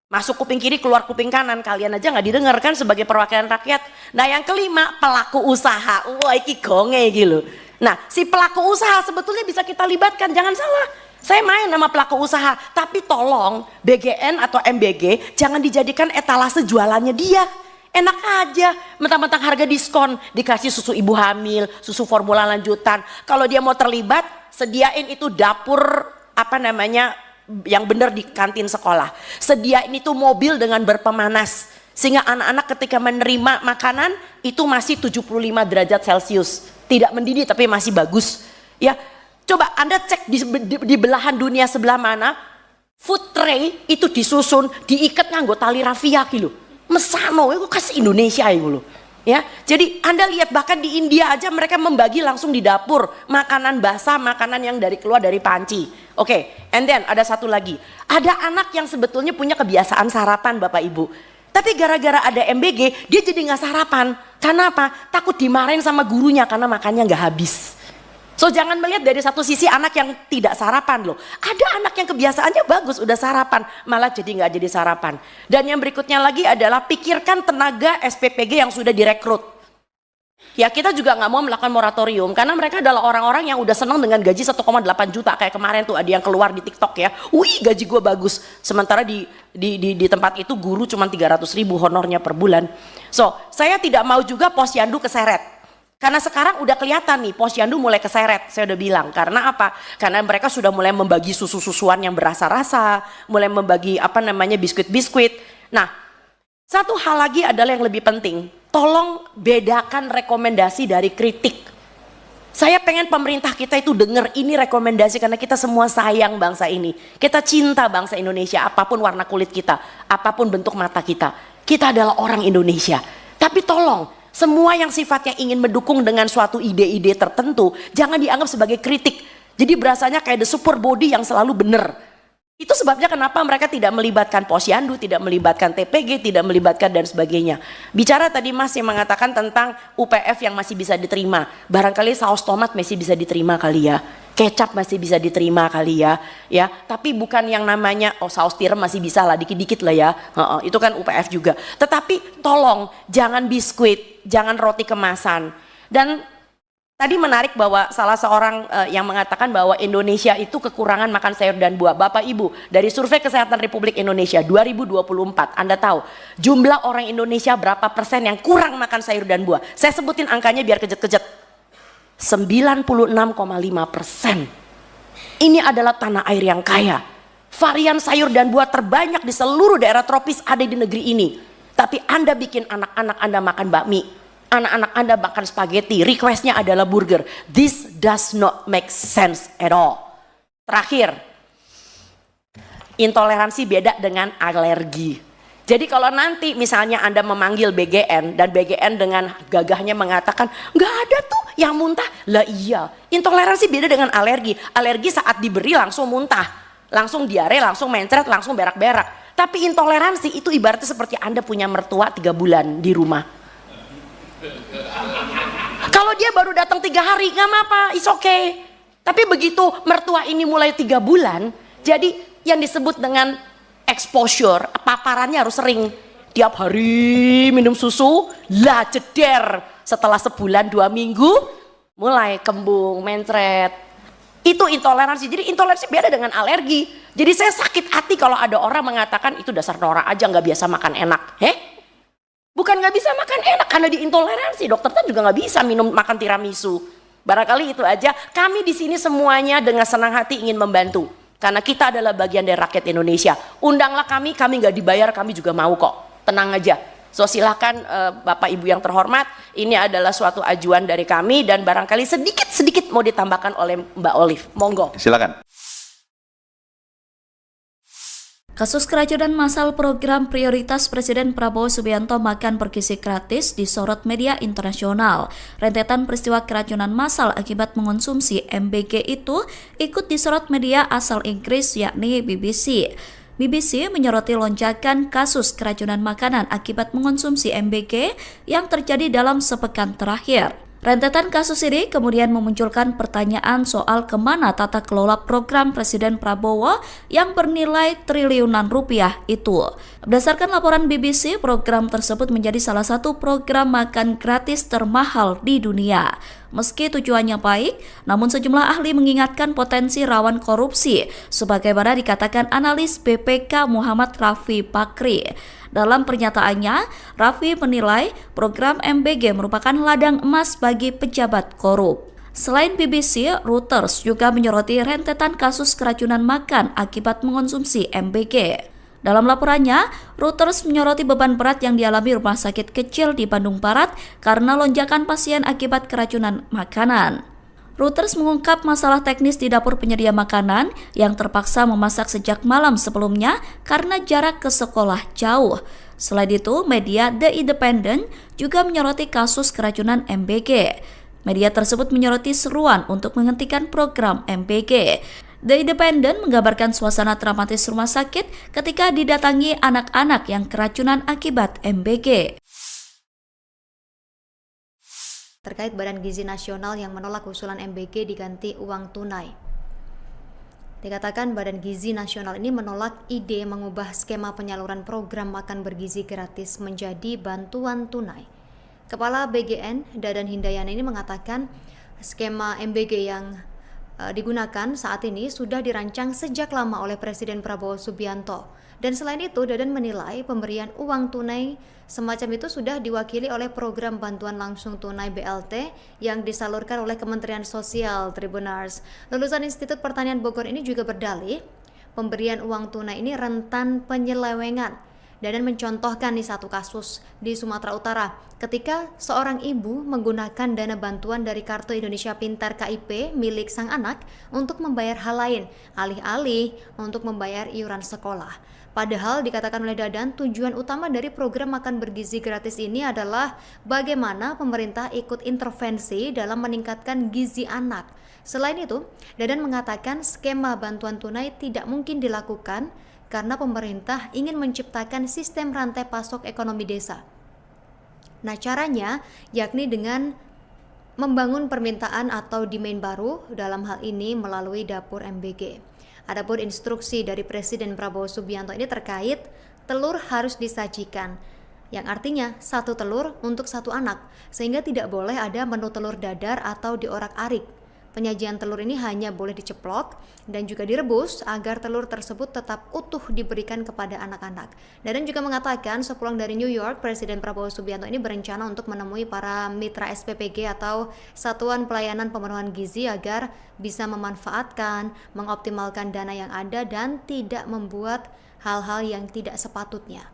S4: masuk kuping kiri keluar kuping kanan, kalian aja nggak didengar kan sebagai perwakilan rakyat. Nah yang kelima pelaku usaha, wah iki gonge gitu. Nah si pelaku usaha sebetulnya bisa kita libatkan, jangan salah. Saya main sama pelaku usaha, tapi tolong BGN atau MBG jangan dijadikan etalase jualannya dia. Enak aja, mentang-mentang harga diskon, dikasih susu ibu hamil, susu formula lanjutan. Kalau dia mau terlibat, sediain itu dapur yang benar di kantin sekolah. Sediain itu mobil dengan berpemanas, sehingga anak-anak ketika menerima makanan itu masih 75 derajat Celcius. Tidak mendidih tapi masih bagus. Ya, coba Anda cek di belahan dunia sebelah mana, food tray itu disusun, diikat nganggo tali rafia gitu. Mesano itu khas Indonesia itu loh. Ya, jadi Anda lihat bahkan di India aja mereka membagi langsung di dapur makanan basah, makanan yang keluar dari panci. Oke, and then ada satu lagi. Ada anak yang sebetulnya punya kebiasaan sarapan Bapak Ibu. Tapi gara-gara ada MBG dia jadi nggak sarapan. Karena apa? Takut dimarahin sama gurunya karena makannya nggak habis. So jangan melihat dari satu sisi anak yang tidak sarapan loh. Ada anak yang kebiasaannya bagus udah sarapan, malah jadi nggak jadi sarapan. Dan yang berikutnya lagi adalah pikirkan tenaga SPPG yang sudah direkrut. Ya kita juga nggak mau melakukan moratorium karena mereka adalah orang-orang yang udah senang dengan gaji 1,8 juta kayak kemarin tuh ada yang keluar di TikTok ya. Wih gaji gue bagus. Sementara di tempat itu guru cuma 300.000 honornya per bulan. So saya tidak mau juga posyandu keseret. Karena sekarang udah kelihatan nih posyandu mulai keseret, saya udah bilang. Karena apa? Karena mereka sudah mulai membagi susu-susuan yang berasa-rasa, mulai membagi biskuit-biskuit. Nah, satu hal lagi adalah yang lebih penting. Tolong bedakan rekomendasi dari kritik. Saya pengen pemerintah kita itu dengar ini rekomendasi karena kita semua sayang bangsa ini. Kita cinta bangsa Indonesia, apapun warna kulit kita, apapun bentuk mata kita. Kita adalah orang Indonesia. Tapi tolong, semua yang sifatnya ingin mendukung dengan suatu ide-ide tertentu, jangan dianggap sebagai kritik. Jadi berasanya kayak the super body yang selalu benar. Itu sebabnya kenapa mereka tidak melibatkan posyandu, tidak melibatkan TPG, tidak melibatkan dan sebagainya. Bicara tadi Mas yang mengatakan tentang UPF yang masih bisa diterima. Barangkali saus tomat masih bisa diterima kali ya. Kecap masih bisa diterima kali ya. Ya, tapi bukan yang namanya saus tiram masih bisa lah, dikit-dikit lah ya. Itu kan UPF juga. Tetapi tolong jangan biskuit, jangan roti kemasan. Dan tadi menarik bahwa salah seorang yang mengatakan bahwa Indonesia itu kekurangan makan sayur dan buah. Bapak Ibu, dari Survei Kesehatan Republik Indonesia 2024, Anda tahu jumlah orang Indonesia berapa persen yang kurang makan sayur dan buah? Saya sebutin angkanya biar kejet-kejet. 96,5%. Ini adalah tanah air yang kaya. Varian sayur dan buah terbanyak di seluruh daerah tropis ada di negeri ini. Tapi Anda bikin anak-anak Anda makan bakmi, anak-anak Anda makan spaghetti, requestnya adalah burger. This does not make sense at all. Terakhir, intoleransi beda dengan alergi. Jadi kalau nanti misalnya Anda memanggil BGN dan BGN dengan gagahnya mengatakan nggak ada tuh yang muntah, lah iya. Intoleransi beda dengan alergi. Alergi saat diberi langsung muntah, langsung diare, langsung mencret, langsung berak-berak. Tapi intoleransi itu ibaratnya seperti Anda punya mertua 3 bulan di rumah. Kalau dia baru datang 3 hari nggak apa-apa, it's okay. Tapi begitu mertua ini mulai 3 bulan, jadi yang disebut dengan exposure, paparannya harus sering. Tiap hari minum susu, lah jeder. Setelah sebulan 2 minggu, mulai kembung, mencret. Itu intoleransi. Jadi intoleransi beda dengan alergi. Jadi saya sakit hati kalau ada orang mengatakan itu dasar norak aja nggak biasa makan enak. Bukan nggak bisa makan enak karena diintoleransi. Dokter kan juga nggak bisa makan tiramisu. Barangkali itu aja. Kami di sini semuanya dengan senang hati ingin membantu. Karena kita adalah bagian dari rakyat Indonesia. Undanglah kami nggak dibayar, kami juga mau kok. Tenang aja. So silahkan Bapak Ibu yang terhormat, ini adalah suatu ajuan dari kami dan barangkali sedikit mau ditambahkan oleh Mbak Olive. Monggo.
S2: Silakan.
S5: Kasus keracunan massal program prioritas Presiden Prabowo Subianto makan bergizi gratis disorot media internasional. Rentetan peristiwa keracunan massal akibat mengonsumsi MBG itu ikut disorot media asal Inggris yakni BBC. BBC menyoroti lonjakan kasus keracunan makanan akibat mengonsumsi MBG yang terjadi dalam sepekan terakhir. Rentetan kasus ini kemudian memunculkan pertanyaan soal kemana tata kelola program Presiden Prabowo yang bernilai triliunan rupiah itu. Berdasarkan laporan BBC, program tersebut menjadi salah satu program makan gratis termahal di dunia. Meski tujuannya baik, namun sejumlah ahli mengingatkan potensi rawan korupsi, sebagaimana dikatakan analis BPK Muhammad Rafi Bakri. Dalam pernyataannya, Raffi menilai program MBG merupakan ladang emas bagi pejabat korup. Selain BBC, Reuters juga menyoroti rentetan kasus keracunan makan akibat mengonsumsi MBG. Dalam laporannya, Reuters menyoroti beban berat yang dialami rumah sakit kecil di Bandung Barat karena lonjakan pasien akibat keracunan makanan. Reuters mengungkap masalah teknis di dapur penyedia makanan yang terpaksa memasak sejak malam sebelumnya karena jarak ke sekolah jauh. Selain itu, media The Independent juga menyoroti kasus keracunan MBG. Media tersebut menyoroti seruan untuk menghentikan program MBG. The Independent menggambarkan suasana dramatis rumah sakit ketika didatangi anak-anak yang keracunan akibat MBG.
S1: Terkait Badan Gizi Nasional yang menolak usulan MBG diganti uang tunai. Dikatakan Badan Gizi Nasional ini menolak ide mengubah skema penyaluran program makan bergizi gratis menjadi bantuan tunai. Kepala BGN, Dadan Hindayani ini mengatakan skema MBG yang digunakan saat ini sudah dirancang sejak lama oleh Presiden Prabowo Subianto. Dan selain itu, Dadan menilai pemberian uang tunai semacam itu sudah diwakili oleh program bantuan langsung tunai BLT yang disalurkan oleh Kementerian Sosial Tribunars. Lulusan Institut Pertanian Bogor ini juga berdalih pemberian uang tunai ini rentan penyelewengan. Dadan mencontohkan nih satu kasus di Sumatera Utara ketika seorang ibu menggunakan dana bantuan dari Kartu Indonesia Pintar KIP milik sang anak untuk membayar hal lain, alih-alih untuk membayar iuran sekolah. Padahal dikatakan oleh Dadan, tujuan utama dari program makan bergizi gratis ini adalah bagaimana pemerintah ikut intervensi dalam meningkatkan gizi anak. Selain itu, Dadan mengatakan skema bantuan tunai tidak mungkin dilakukan karena pemerintah ingin menciptakan sistem rantai pasok ekonomi desa. Nah, caranya yakni dengan membangun permintaan atau demand baru, dalam hal ini melalui dapur MBG. Adapun instruksi dari Presiden Prabowo Subianto ini terkait telur harus disajikan, yang artinya 1 telur untuk 1 anak, sehingga tidak boleh ada menu telur dadar atau diorak-arik. Penyajian telur ini hanya boleh diceplok dan juga direbus agar telur tersebut tetap utuh diberikan kepada anak-anak. Dadan juga mengatakan sepulang dari New York, Presiden Prabowo Subianto ini berencana untuk menemui para mitra SPPG atau Satuan Pelayanan Pemenuhan Gizi agar bisa memanfaatkan, mengoptimalkan dana yang ada dan tidak membuat hal-hal yang tidak sepatutnya.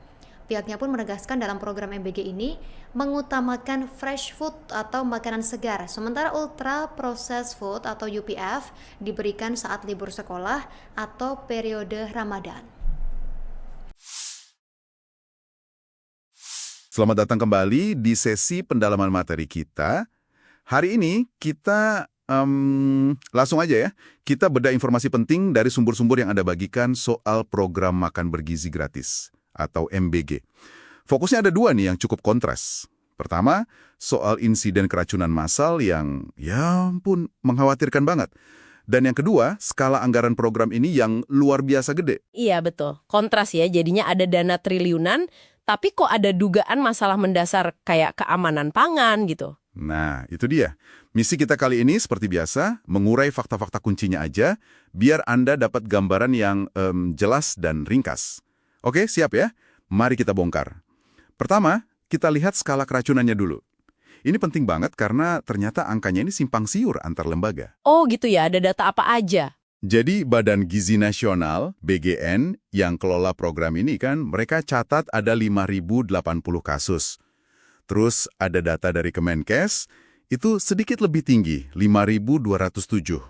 S1: Pihaknya pun menegaskan dalam program MBG ini mengutamakan fresh food atau makanan segar, sementara ultra processed food atau UPF diberikan saat libur sekolah atau periode Ramadan.
S2: Selamat datang kembali di sesi pendalaman materi kita. Hari ini kita langsung aja ya. Kita bedah informasi penting dari sumber-sumber yang Anda bagikan soal program makan bergizi gratis atau MBG. Fokusnya ada dua nih yang cukup kontras. Pertama, soal insiden keracunan massal yang ya ampun mengkhawatirkan banget. Dan yang kedua, skala anggaran program ini yang luar biasa gede.
S3: Iya betul, kontras ya, jadinya ada dana triliunan, tapi kok ada dugaan masalah mendasar kayak keamanan pangan gitu.
S2: Nah, itu dia. Misi kita kali ini seperti biasa, mengurai fakta-fakta kuncinya aja, biar Anda dapat gambaran yang jelas dan ringkas. Oke, siap ya? Mari kita bongkar. Pertama, kita lihat skala keracunannya dulu. Ini penting banget karena ternyata angkanya ini simpang siur antar lembaga.
S3: Oh gitu ya, ada data apa aja?
S2: Jadi Badan Gizi Nasional, BGN, yang kelola program ini kan, mereka catat ada 5.080 kasus. Terus ada data dari Kemenkes, itu sedikit lebih tinggi, 5.207.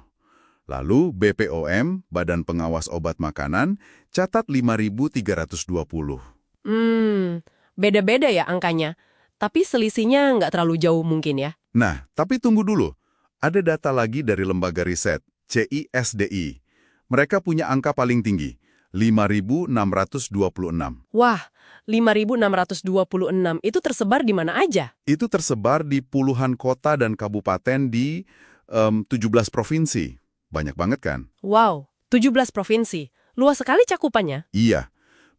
S2: Lalu BPOM, Badan Pengawas Obat Makanan, catat 5.320.
S3: Beda-beda ya angkanya. Tapi selisihnya nggak terlalu jauh mungkin ya.
S2: Nah, tapi tunggu dulu. Ada data lagi dari lembaga riset, CISDI. Mereka punya angka paling tinggi, 5.626.
S3: Wah, 5.626 itu tersebar di mana aja?
S2: Itu tersebar di puluhan kota dan kabupaten di 17 provinsi. Banyak banget kan?
S3: Wow, 17 provinsi. Luas sekali cakupannya.
S2: Iya.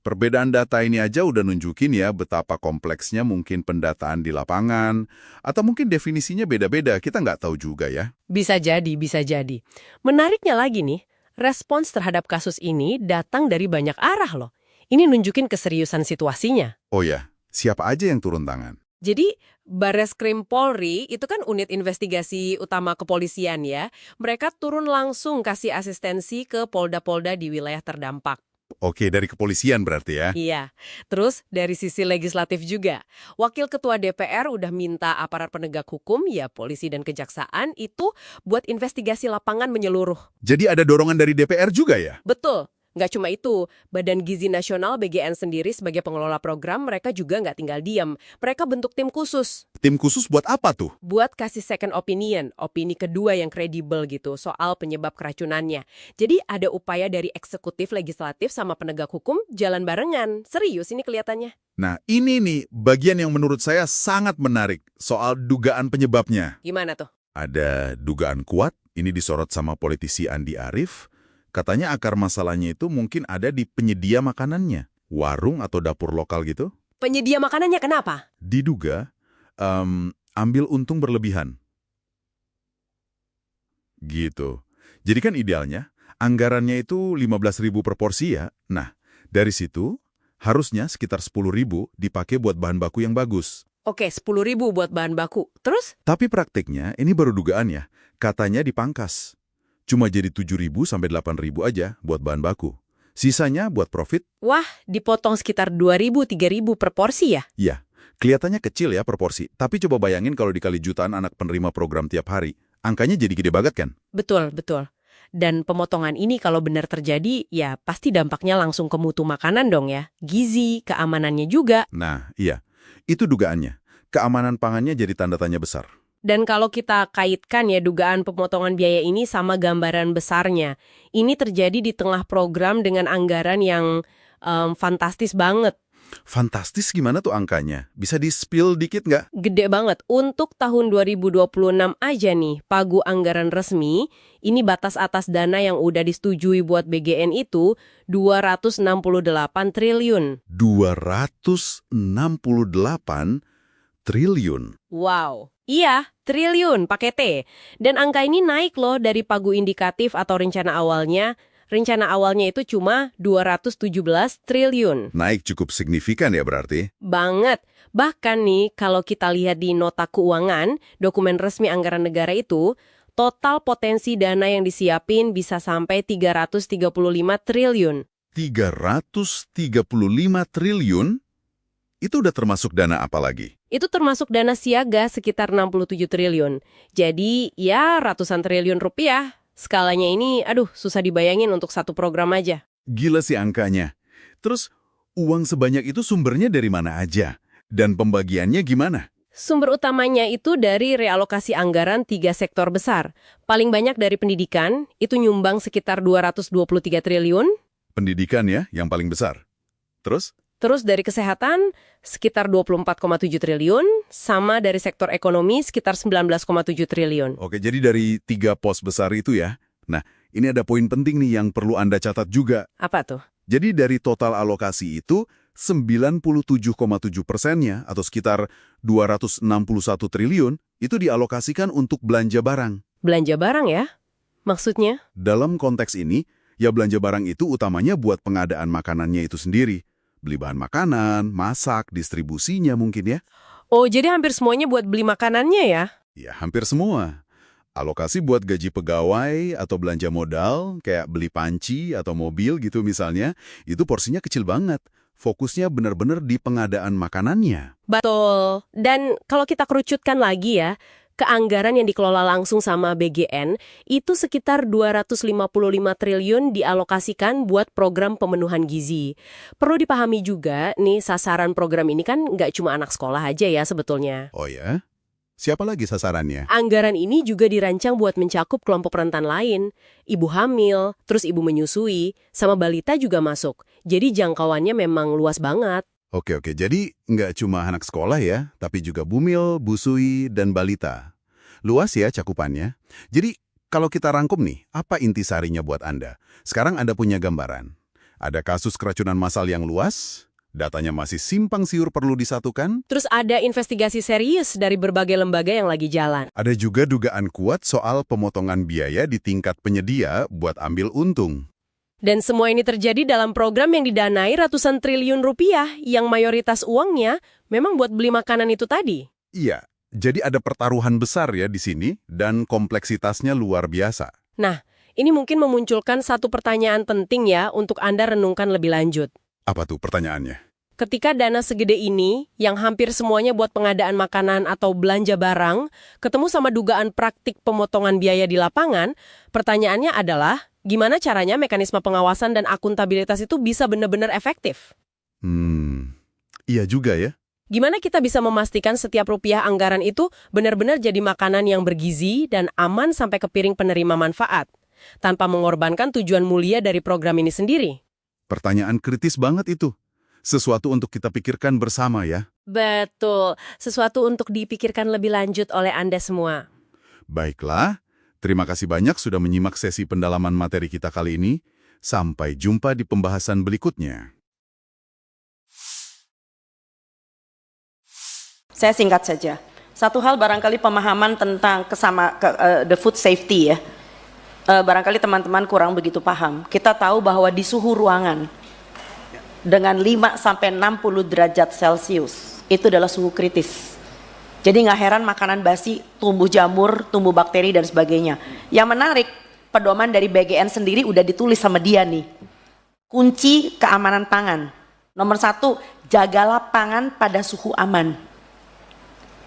S2: Perbedaan data ini aja udah nunjukin ya betapa kompleksnya mungkin pendataan di lapangan, atau mungkin definisinya beda-beda, kita nggak tahu juga ya.
S3: Bisa jadi, bisa jadi. Menariknya lagi nih, respons terhadap kasus ini datang dari banyak arah loh. Ini nunjukin keseriusan situasinya.
S2: Oh ya, siapa aja yang turun tangan?
S3: Jadi, Bareskrim Polri itu kan unit investigasi utama kepolisian ya. Mereka turun langsung kasih asistensi ke polda-polda di wilayah terdampak.
S2: Oke, dari kepolisian berarti ya?
S3: Iya. Terus dari sisi legislatif juga. Wakil Ketua DPR udah minta aparat penegak hukum, ya polisi dan kejaksaan, itu buat investigasi lapangan menyeluruh.
S2: Jadi ada dorongan dari DPR juga ya?
S3: Betul. Nggak cuma itu, Badan Gizi Nasional BGN sendiri sebagai pengelola program, mereka juga nggak tinggal diam. Mereka bentuk tim khusus.
S2: Tim khusus buat apa tuh?
S3: Buat kasih second opinion, opini kedua yang kredibel gitu, soal penyebab keracunannya. Jadi ada upaya dari eksekutif, legislatif, sama penegak hukum jalan barengan. Serius ini kelihatannya.
S2: Nah, ini nih bagian yang menurut saya sangat menarik soal dugaan penyebabnya.
S3: Gimana tuh?
S2: Ada dugaan kuat, ini disorot sama politisi Andi Arief. Katanya akar masalahnya itu mungkin ada di penyedia makanannya. Warung atau dapur lokal gitu.
S3: Penyedia makanannya kenapa?
S2: Diduga ambil untung berlebihan. Gitu. Jadi kan idealnya, anggarannya itu 15.000 per porsi ya. Nah, dari situ harusnya sekitar 10.000 dipakai buat bahan baku yang bagus.
S3: Oke, 10.000 buat bahan baku. Terus?
S2: Tapi praktiknya, ini baru dugaan ya, katanya dipangkas. Cuma jadi 7.000 sampai 8.000 aja buat bahan baku. Sisanya buat profit.
S3: Wah, dipotong sekitar 2.000-3.000 per porsi ya?
S2: Ya, kelihatannya kecil ya per porsi. Tapi coba bayangin kalau dikali jutaan anak penerima program tiap hari. Angkanya jadi gede banget kan?
S3: Betul, betul. Dan pemotongan ini kalau benar terjadi, ya pasti dampaknya langsung ke mutu makanan dong ya. Gizi, keamanannya juga.
S2: Nah, iya. Itu dugaannya. Keamanan pangannya jadi tanda tanya besar.
S3: Dan kalau kita kaitkan ya dugaan pemotongan biaya ini sama gambaran besarnya, ini terjadi di tengah program dengan anggaran yang fantastis banget.
S2: Fantastis gimana tuh angkanya? Bisa di-spill dikit nggak?
S3: Gede banget. Untuk tahun 2026 aja nih, pagu anggaran resmi, ini batas atas dana yang udah disetujui buat BGN itu 268 triliun.
S2: 268 triliun.
S3: Wow. Iya, triliun pakai T. Dan angka ini naik loh dari pagu indikatif atau rencana awalnya. Rencana awalnya itu cuma 217 triliun.
S2: Naik cukup signifikan ya berarti?
S3: Banget. Bahkan nih, kalau kita lihat di nota keuangan, dokumen resmi anggaran negara itu, total potensi dana yang disiapin bisa sampai 335 triliun.
S2: 335 triliun? Itu udah termasuk dana apa lagi?
S3: Itu termasuk dana siaga sekitar 67 triliun. Jadi, ya ratusan triliun rupiah. Skalanya ini, aduh, susah dibayangin untuk satu program aja.
S2: Gila sih angkanya. Terus, uang sebanyak itu sumbernya dari mana aja? Dan pembagiannya gimana?
S3: Sumber utamanya itu dari realokasi anggaran 3 sektor besar. Paling banyak dari pendidikan, itu nyumbang sekitar 223 triliun.
S2: Pendidikan ya, yang paling besar. Terus?
S3: Terus dari kesehatan, sekitar 24,7 triliun. Sama dari sektor ekonomi, sekitar 19,7 triliun.
S2: Oke, jadi dari 3 pos besar itu ya. Nah, ini ada poin penting nih yang perlu Anda catat juga.
S3: Apa tuh?
S2: Jadi dari total alokasi itu, 97,7%-nya atau sekitar 261 triliun itu dialokasikan untuk belanja barang.
S3: Belanja barang ya? Maksudnya?
S2: Dalam konteks ini, ya belanja barang itu utamanya buat pengadaan makanannya itu sendiri. Beli bahan makanan, masak, distribusinya mungkin ya.
S3: Oh, jadi hampir semuanya buat beli makanannya ya?
S2: Ya, hampir semua. Alokasi buat gaji pegawai atau belanja modal, kayak beli panci atau mobil gitu misalnya, itu porsinya kecil banget. Fokusnya benar-benar di pengadaan makanannya.
S3: Betul. Dan kalau kita kerucutkan lagi ya, keanggaran yang dikelola langsung sama BGN itu sekitar 255 triliun dialokasikan buat program pemenuhan gizi. Perlu dipahami juga nih, sasaran program ini kan nggak cuma anak sekolah aja ya sebetulnya.
S2: Oh ya? Siapa lagi sasarannya?
S3: Anggaran ini juga dirancang buat mencakup kelompok rentan lain. Ibu hamil, terus ibu menyusui, sama balita juga masuk. Jadi jangkauannya memang luas banget.
S2: Oke, jadi nggak cuma anak sekolah ya, tapi juga bumil, busui, dan balita. Luas ya cakupannya. Jadi kalau kita rangkum nih, apa intisarinya buat Anda? Sekarang Anda punya gambaran. Ada kasus keracunan massal yang luas, datanya masih simpang siur perlu disatukan.
S3: Terus ada investigasi serius dari berbagai lembaga yang lagi jalan.
S2: Ada juga dugaan kuat soal pemotongan biaya di tingkat penyedia buat ambil untung.
S3: Dan semua ini terjadi dalam program yang didanai ratusan triliun rupiah yang mayoritas uangnya memang buat beli makanan itu tadi.
S2: Iya, jadi ada pertaruhan besar ya di sini dan kompleksitasnya luar biasa.
S3: Nah, ini mungkin memunculkan satu pertanyaan penting ya untuk Anda renungkan lebih lanjut.
S2: Apa tuh pertanyaannya?
S3: Ketika dana segede ini, yang hampir semuanya buat pengadaan makanan atau belanja barang, ketemu sama dugaan praktik pemotongan biaya di lapangan, pertanyaannya adalah, gimana caranya mekanisme pengawasan dan akuntabilitas itu bisa benar-benar efektif?
S2: Iya juga ya.
S3: Gimana kita bisa memastikan setiap rupiah anggaran itu benar-benar jadi makanan yang bergizi dan aman sampai ke piring penerima manfaat, tanpa mengorbankan tujuan mulia dari program ini sendiri?
S2: Pertanyaan kritis banget itu. Sesuatu untuk kita pikirkan bersama ya.
S3: Betul, sesuatu untuk dipikirkan lebih lanjut oleh Anda semua.
S2: Baiklah, terima kasih banyak sudah menyimak sesi pendalaman materi kita kali ini. Sampai jumpa di pembahasan berikutnya.
S4: Saya singkat saja. Satu hal barangkali pemahaman tentang the food safety ya. Barangkali teman-teman kurang begitu paham. Kita tahu bahwa di suhu ruangan dengan 5 sampai 60 derajat Celcius itu adalah suhu kritis. Jadi nggak heran makanan basi tumbuh jamur, tumbuh bakteri dan sebagainya. Yang menarik, pedoman dari BGN sendiri udah ditulis sama dia nih. Kunci keamanan pangan. Nomor 1, jagalah pangan pada suhu aman.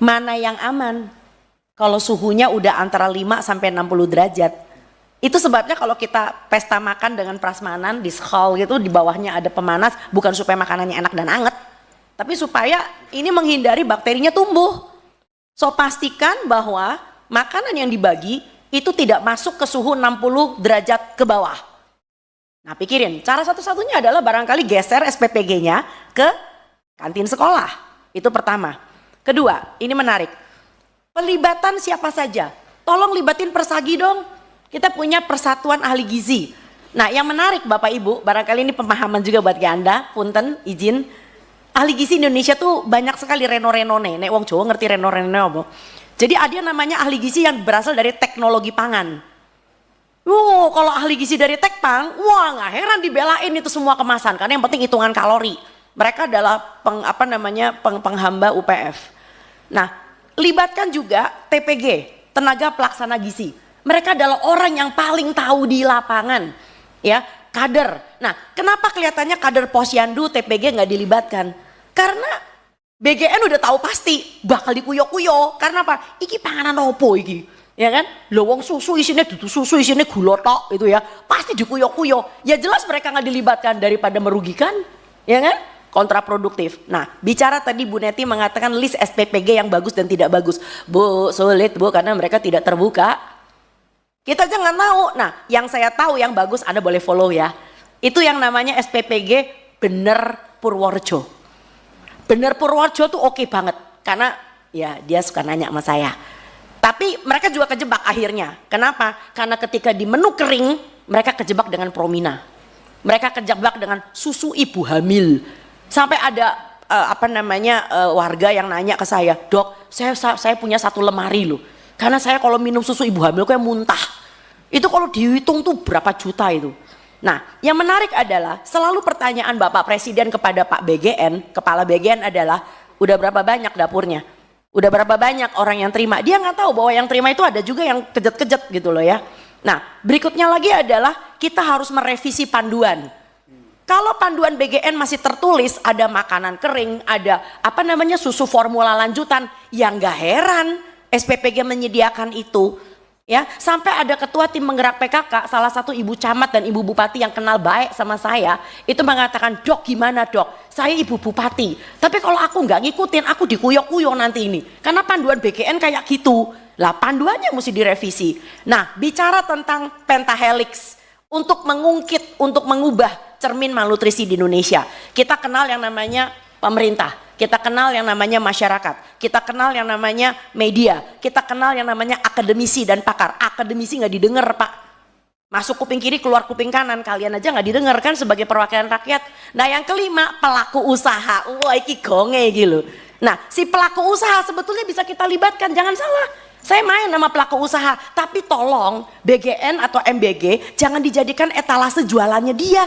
S4: Mana yang aman? Kalau suhunya udah antara 5 sampai 60 derajat. Itu sebabnya kalau kita pesta makan dengan prasmanan di skal gitu, di bawahnya ada pemanas, bukan supaya makanannya enak dan anget, tapi supaya ini menghindari bakterinya tumbuh. So pastikan bahwa makanan yang dibagi itu tidak masuk ke suhu 60 derajat ke bawah. Nah pikirin, cara satu-satunya adalah barangkali geser SPPG-nya ke kantin sekolah. Itu pertama. Kedua, ini menarik. Pelibatan siapa saja. Tolong libatin Persagi dong. Kita punya Persatuan Ahli Gizi. Nah yang menarik Bapak Ibu, barangkali ini pemahaman juga buat Anda, punten, izin. Ahli gizi Indonesia tuh banyak sekali reno-renone, nek wong Jawa ngerti reno-reno apa. Jadi ada yang namanya ahli gizi yang berasal dari teknologi pangan. Kalau ahli gizi dari Tekpang, wah nggak heran dibelain itu semua kemasan, karena yang penting hitungan kalori. Mereka adalah penghamba UPF. Nah, libatkan juga TPG, tenaga pelaksana gizi. Mereka adalah orang yang paling tahu di lapangan, ya, kader. Nah, kenapa kelihatannya kader Posyandu TPG nggak dilibatkan? Karena BGN udah tahu pasti bakal dikuyo-kuyo. Karena apa? Iki panganan opo iki, ya kan? Lowong susu isinya dudu susu isinya gula tok itu ya, pasti dikuyo-kuyo. Ya jelas mereka nggak dilibatkan daripada merugikan, ya kan? kontraproduktif. Nah, bicara tadi Bu Neti mengatakan list SPPG yang bagus dan tidak bagus. Bu, sulit Bu, karena mereka tidak terbuka. Kita jangan tahu. Nah, yang saya tahu yang bagus Anda boleh follow ya. Itu yang namanya SPPG Bener Purworejo. Bener Purworejo tuh oke banget. Karena ya dia suka nanya sama saya. Tapi mereka juga kejebak akhirnya. Kenapa? Karena ketika di menu kering, mereka kejebak dengan Promina. Mereka kejebak dengan susu ibu hamil. Sampai ada warga yang nanya ke saya, "Dok, saya punya 1 lemari loh. Karena saya kalau minum susu ibu hamil kayak muntah." Itu kalau dihitung tuh berapa juta itu. Nah, yang menarik adalah selalu pertanyaan Bapak Presiden kepada Pak BGN, Kepala BGN adalah, udah berapa banyak dapurnya? Udah berapa banyak orang yang terima? Dia nggak tahu bahwa yang terima itu ada juga yang kejet-kejet gitu loh ya. Nah, berikutnya lagi adalah kita harus merevisi panduan. Kalau panduan BGN masih tertulis ada makanan kering, ada susu formula lanjutan, yang nggak heran SPPG menyediakan itu. Ya, sampai ada ketua tim menggerak PKK, salah satu ibu camat dan ibu bupati yang kenal baik sama saya, itu mengatakan, "Dok, gimana Dok? Saya ibu bupati, tapi kalau aku nggak ngikutin, aku dikuyok-kuyok nanti ini." Karena panduan BGN kayak gitu. Lah, panduannya mesti direvisi. Nah, bicara tentang pentahelix, untuk mengungkit, untuk mengubah cermin malnutrisi di Indonesia, kita kenal yang namanya pemerintah. Kita kenal yang namanya masyarakat, kita kenal yang namanya media, kita kenal yang namanya akademisi dan pakar. Akademisi nggak didengar Pak, masuk kuping kiri keluar kuping kanan, kalian aja nggak didengar kan sebagai perwakilan rakyat. Nah yang kelima, pelaku usaha. Wah iki gonge gitu. Nah si pelaku usaha sebetulnya bisa kita libatkan, jangan salah. Saya main nama pelaku usaha, tapi tolong BGN atau MBG jangan dijadikan etalase jualannya dia.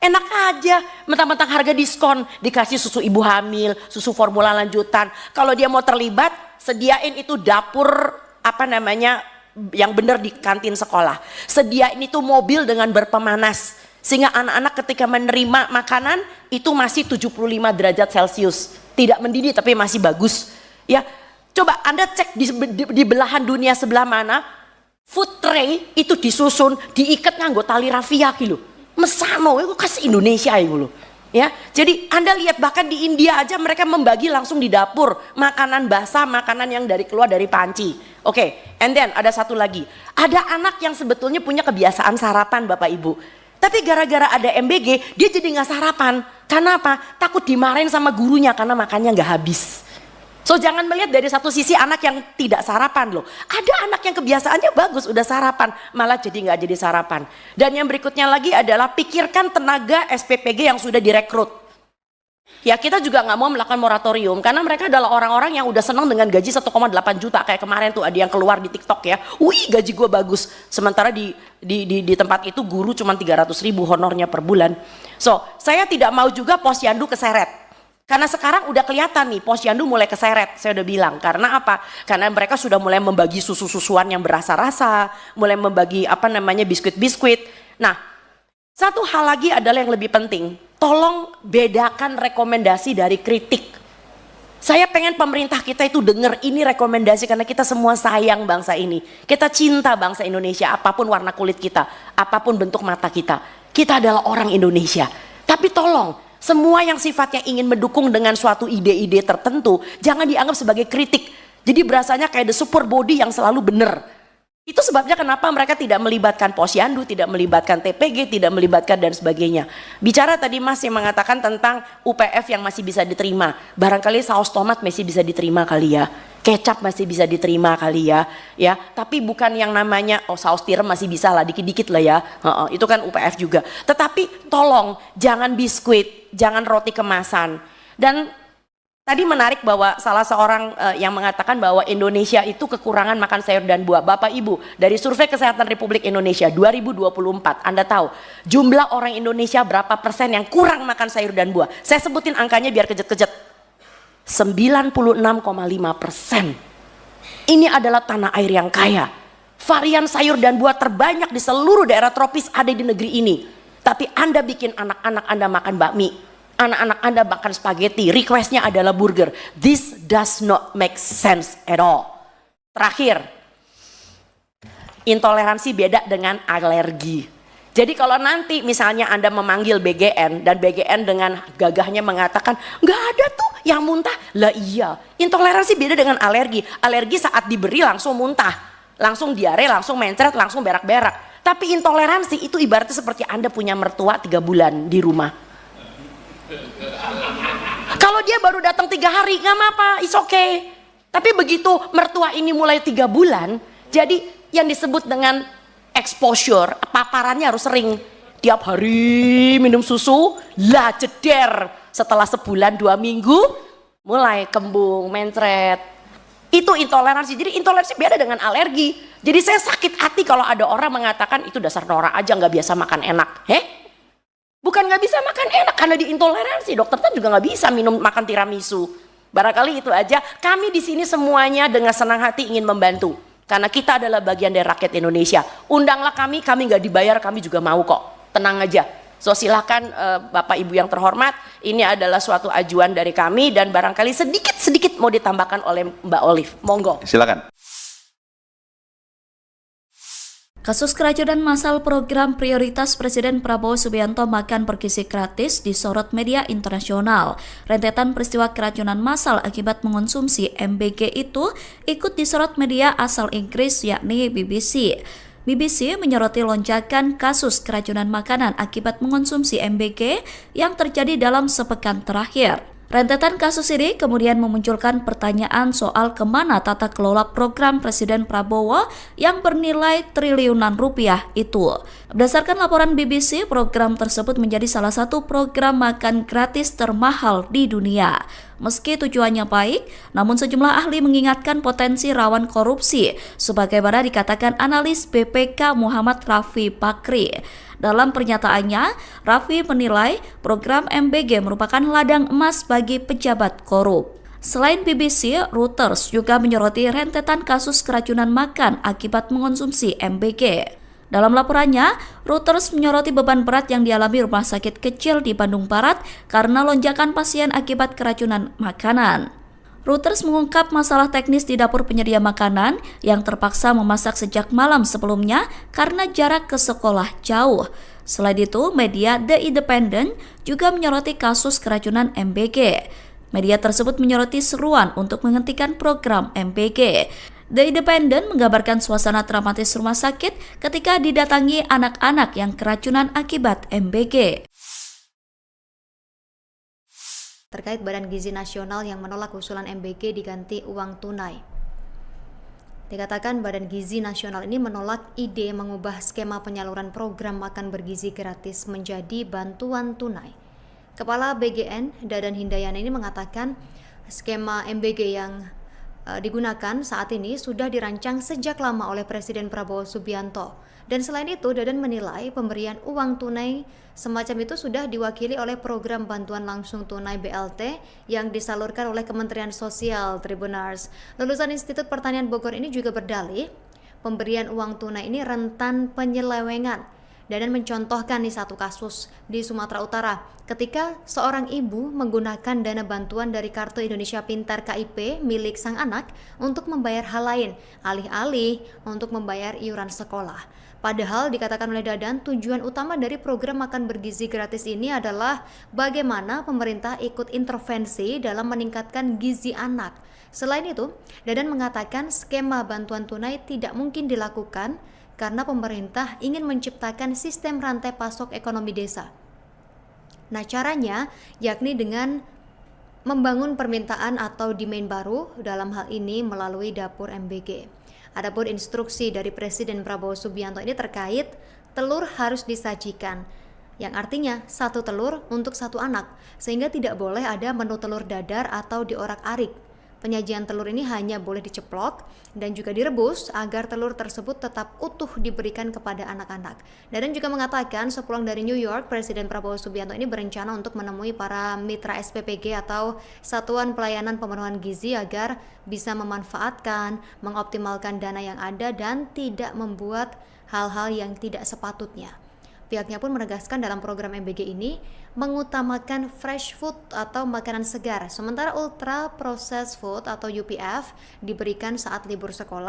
S4: Enak aja, mentang-mentang harga diskon, dikasih susu ibu hamil, susu formula lanjutan. Kalau dia mau terlibat, sediain itu dapur yang benar di kantin sekolah. Sediain itu mobil dengan berpemanas, sehingga anak-anak ketika menerima makanan itu masih 75 derajat Celcius. Tidak mendidih tapi masih bagus. Ya, coba Anda cek di belahan dunia sebelah mana, food tray itu disusun, diikat nganggo tali rafia gitu. Mesano itu khas Indonesia itu loh. Ya, jadi Anda lihat bahkan di India aja mereka membagi langsung di dapur makanan basah, makanan yang keluar dari panci. Oke, and then ada satu lagi. Ada anak yang sebetulnya punya kebiasaan sarapan Bapak Ibu. Tapi gara-gara ada MBG dia jadi nggak sarapan. Karena apa? Takut dimarahin sama gurunya karena makannya nggak habis. So jangan melihat dari satu sisi anak yang tidak sarapan loh. Ada anak yang kebiasaannya bagus udah sarapan, malah jadi nggak jadi sarapan. Dan yang berikutnya lagi adalah pikirkan tenaga SPPG yang sudah direkrut. Ya kita juga nggak mau melakukan moratorium karena mereka adalah orang-orang yang udah senang dengan gaji 1,8 juta kayak kemarin tuh ada yang keluar di TikTok ya. Wih gaji gue bagus. Sementara di tempat itu guru cuma 300.000 honornya per bulan. So saya tidak mau juga posyandu keseret. Karena sekarang udah kelihatan nih posyandu mulai keseret, saya udah bilang. Karena apa? Karena mereka sudah mulai membagi susu-susuan yang berasa-rasa, mulai membagi biskuit-biskuit. Nah, satu hal lagi adalah yang lebih penting. Tolong bedakan rekomendasi dari kritik. Saya pengen pemerintah kita itu dengar ini rekomendasi karena kita semua sayang bangsa ini. Kita cinta bangsa Indonesia, apapun warna kulit kita, apapun bentuk mata kita. Kita adalah orang Indonesia. Tapi tolong, semua yang sifatnya ingin mendukung dengan suatu ide-ide tertentu, jangan dianggap sebagai kritik. Jadi berasanya kayak the super body yang selalu benar. Itu sebabnya kenapa mereka tidak melibatkan posyandu, tidak melibatkan TPG, tidak melibatkan dan sebagainya. Bicara tadi Mas yang mengatakan tentang UPF yang masih bisa diterima. Barangkali saus tomat masih bisa diterima kali ya. Kecap masih bisa diterima kali ya. Ya, tapi bukan yang namanya saus tiram masih bisa lah, dikit-dikit lah ya. Itu kan UPF juga. Tetapi tolong jangan biskuit, jangan roti kemasan. Dan tadi menarik bahwa salah seorang yang mengatakan bahwa Indonesia itu kekurangan makan sayur dan buah. Bapak Ibu, dari Survei Kesehatan Republik Indonesia 2024, Anda tahu jumlah orang Indonesia berapa persen yang kurang makan sayur dan buah? Saya sebutin angkanya biar kejet-kejet. 96,5%. Ini adalah tanah air yang kaya. Varian sayur dan buah terbanyak di seluruh daerah tropis ada di negeri ini. Tapi Anda bikin anak-anak Anda makan bakmi, anak-anak Anda makan spaghetti, requestnya adalah burger. This does not make sense at all. Terakhir, intoleransi beda dengan alergi. Jadi kalau nanti misalnya Anda memanggil BGN dan BGN dengan gagahnya mengatakan nggak ada tuh yang muntah, lah iya. Intoleransi beda dengan alergi. Alergi saat diberi langsung muntah, langsung diare, langsung mencret, langsung berak-berak. Tapi intoleransi itu ibaratnya seperti Anda punya mertua 3 bulan di rumah. Kalau dia baru datang 3 hari nggak apa-apa, it's okay. Tapi begitu mertua ini mulai 3 bulan, jadi yang disebut dengan exposure, paparannya harus sering. Tiap hari minum susu, lah jeder. Setelah sebulan 2 minggu, mulai kembung, mencret. Itu intoleransi. Jadi intoleransi beda dengan alergi. Jadi saya sakit hati kalau ada orang mengatakan itu dasar norak aja nggak biasa makan enak. Bukan nggak bisa makan enak karena diintoleransi. Dokter kan juga nggak bisa makan tiramisu. Barangkali itu aja. Kami di sini semuanya dengan senang hati ingin membantu. Karena kita adalah bagian dari rakyat Indonesia. Undanglah kami nggak dibayar, kami juga mau kok. Tenang aja. So silahkan Bapak Ibu yang terhormat, ini adalah suatu ajuan dari kami dan barangkali sedikit mau ditambahkan oleh Mbak Olive. Monggo.
S2: Silakan.
S5: Kasus keracunan massal program prioritas Presiden Prabowo Subianto makan bergizi gratis disorot media internasional. Rentetan peristiwa keracunan massal akibat mengonsumsi MBG itu ikut disorot media asal Inggris yakni BBC. BBC menyoroti lonjakan kasus keracunan makanan akibat mengonsumsi MBG yang terjadi dalam sepekan terakhir. Rentetan kasus ini kemudian memunculkan pertanyaan soal kemana tata kelola program Presiden Prabowo yang bernilai triliunan rupiah itu. Berdasarkan laporan BBC, program tersebut menjadi salah satu program makan gratis termahal di dunia. Meski tujuannya baik, namun sejumlah ahli mengingatkan potensi rawan korupsi, sebagaimana dikatakan analis BPK Muhammad Rafi Bakri. Dalam pernyataannya, Raffi menilai program MBG merupakan ladang emas bagi pejabat korup. Selain BBC, Reuters juga menyoroti rentetan kasus keracunan makan akibat mengonsumsi MBG. Dalam laporannya, Reuters menyoroti beban berat yang dialami rumah sakit kecil di Bandung Barat karena lonjakan pasien akibat keracunan makanan. Reuters mengungkap masalah teknis di dapur penyedia makanan yang terpaksa memasak sejak malam sebelumnya karena jarak ke sekolah jauh. Selain itu, media The Independent juga menyoroti kasus keracunan MBG. Media tersebut menyoroti seruan untuk menghentikan program MBG. The Independent menggambarkan suasana dramatis rumah sakit ketika didatangi anak-anak yang keracunan akibat MBG.
S1: Terkait Badan Gizi Nasional yang menolak usulan MBG diganti uang tunai. Dikatakan Badan Gizi Nasional ini menolak ide mengubah skema penyaluran program makan bergizi gratis menjadi bantuan tunai. Kepala BGN, Dadan Hindayani ini mengatakan skema MBG yang digunakan saat ini sudah dirancang sejak lama oleh Presiden Prabowo Subianto. Dan selain itu, Dadan menilai pemberian uang tunai semacam itu sudah diwakili oleh program bantuan langsung tunai BLT yang disalurkan oleh Kementerian Sosial Tribunars. Lulusan Institut Pertanian Bogor ini juga berdalih pemberian uang tunai ini rentan penyelewengan. Dadan mencontohkan nih satu kasus di Sumatera Utara ketika seorang ibu menggunakan dana bantuan dari Kartu Indonesia Pintar KIP milik sang anak untuk membayar hal lain, alih-alih untuk membayar iuran sekolah. Padahal dikatakan oleh Dadan, tujuan utama dari program makan bergizi gratis ini adalah bagaimana pemerintah ikut intervensi dalam meningkatkan gizi anak. Selain itu, Dadan mengatakan skema bantuan tunai tidak mungkin dilakukan karena pemerintah ingin menciptakan sistem rantai pasok ekonomi desa. Nah, caranya yakni dengan membangun permintaan atau demand baru, dalam hal ini melalui dapur MBG. Adapun instruksi dari Presiden Prabowo Subianto ini terkait telur harus disajikan, yang artinya 1 telur untuk 1 anak, sehingga tidak boleh ada menu telur dadar atau diorak-arik. Penyajian telur ini hanya boleh diceplok dan juga direbus agar telur tersebut tetap utuh diberikan kepada anak-anak. Dadan juga mengatakan sepulang dari New York, Presiden Prabowo Subianto ini berencana untuk menemui para mitra SPPG atau Satuan Pelayanan Pemenuhan Gizi agar bisa memanfaatkan, mengoptimalkan dana yang ada dan tidak membuat hal-hal yang tidak sepatutnya. Pihaknya pun menegaskan dalam program MBG ini mengutamakan fresh food atau makanan segar, sementara ultra processed food atau UPF diberikan saat libur sekolah.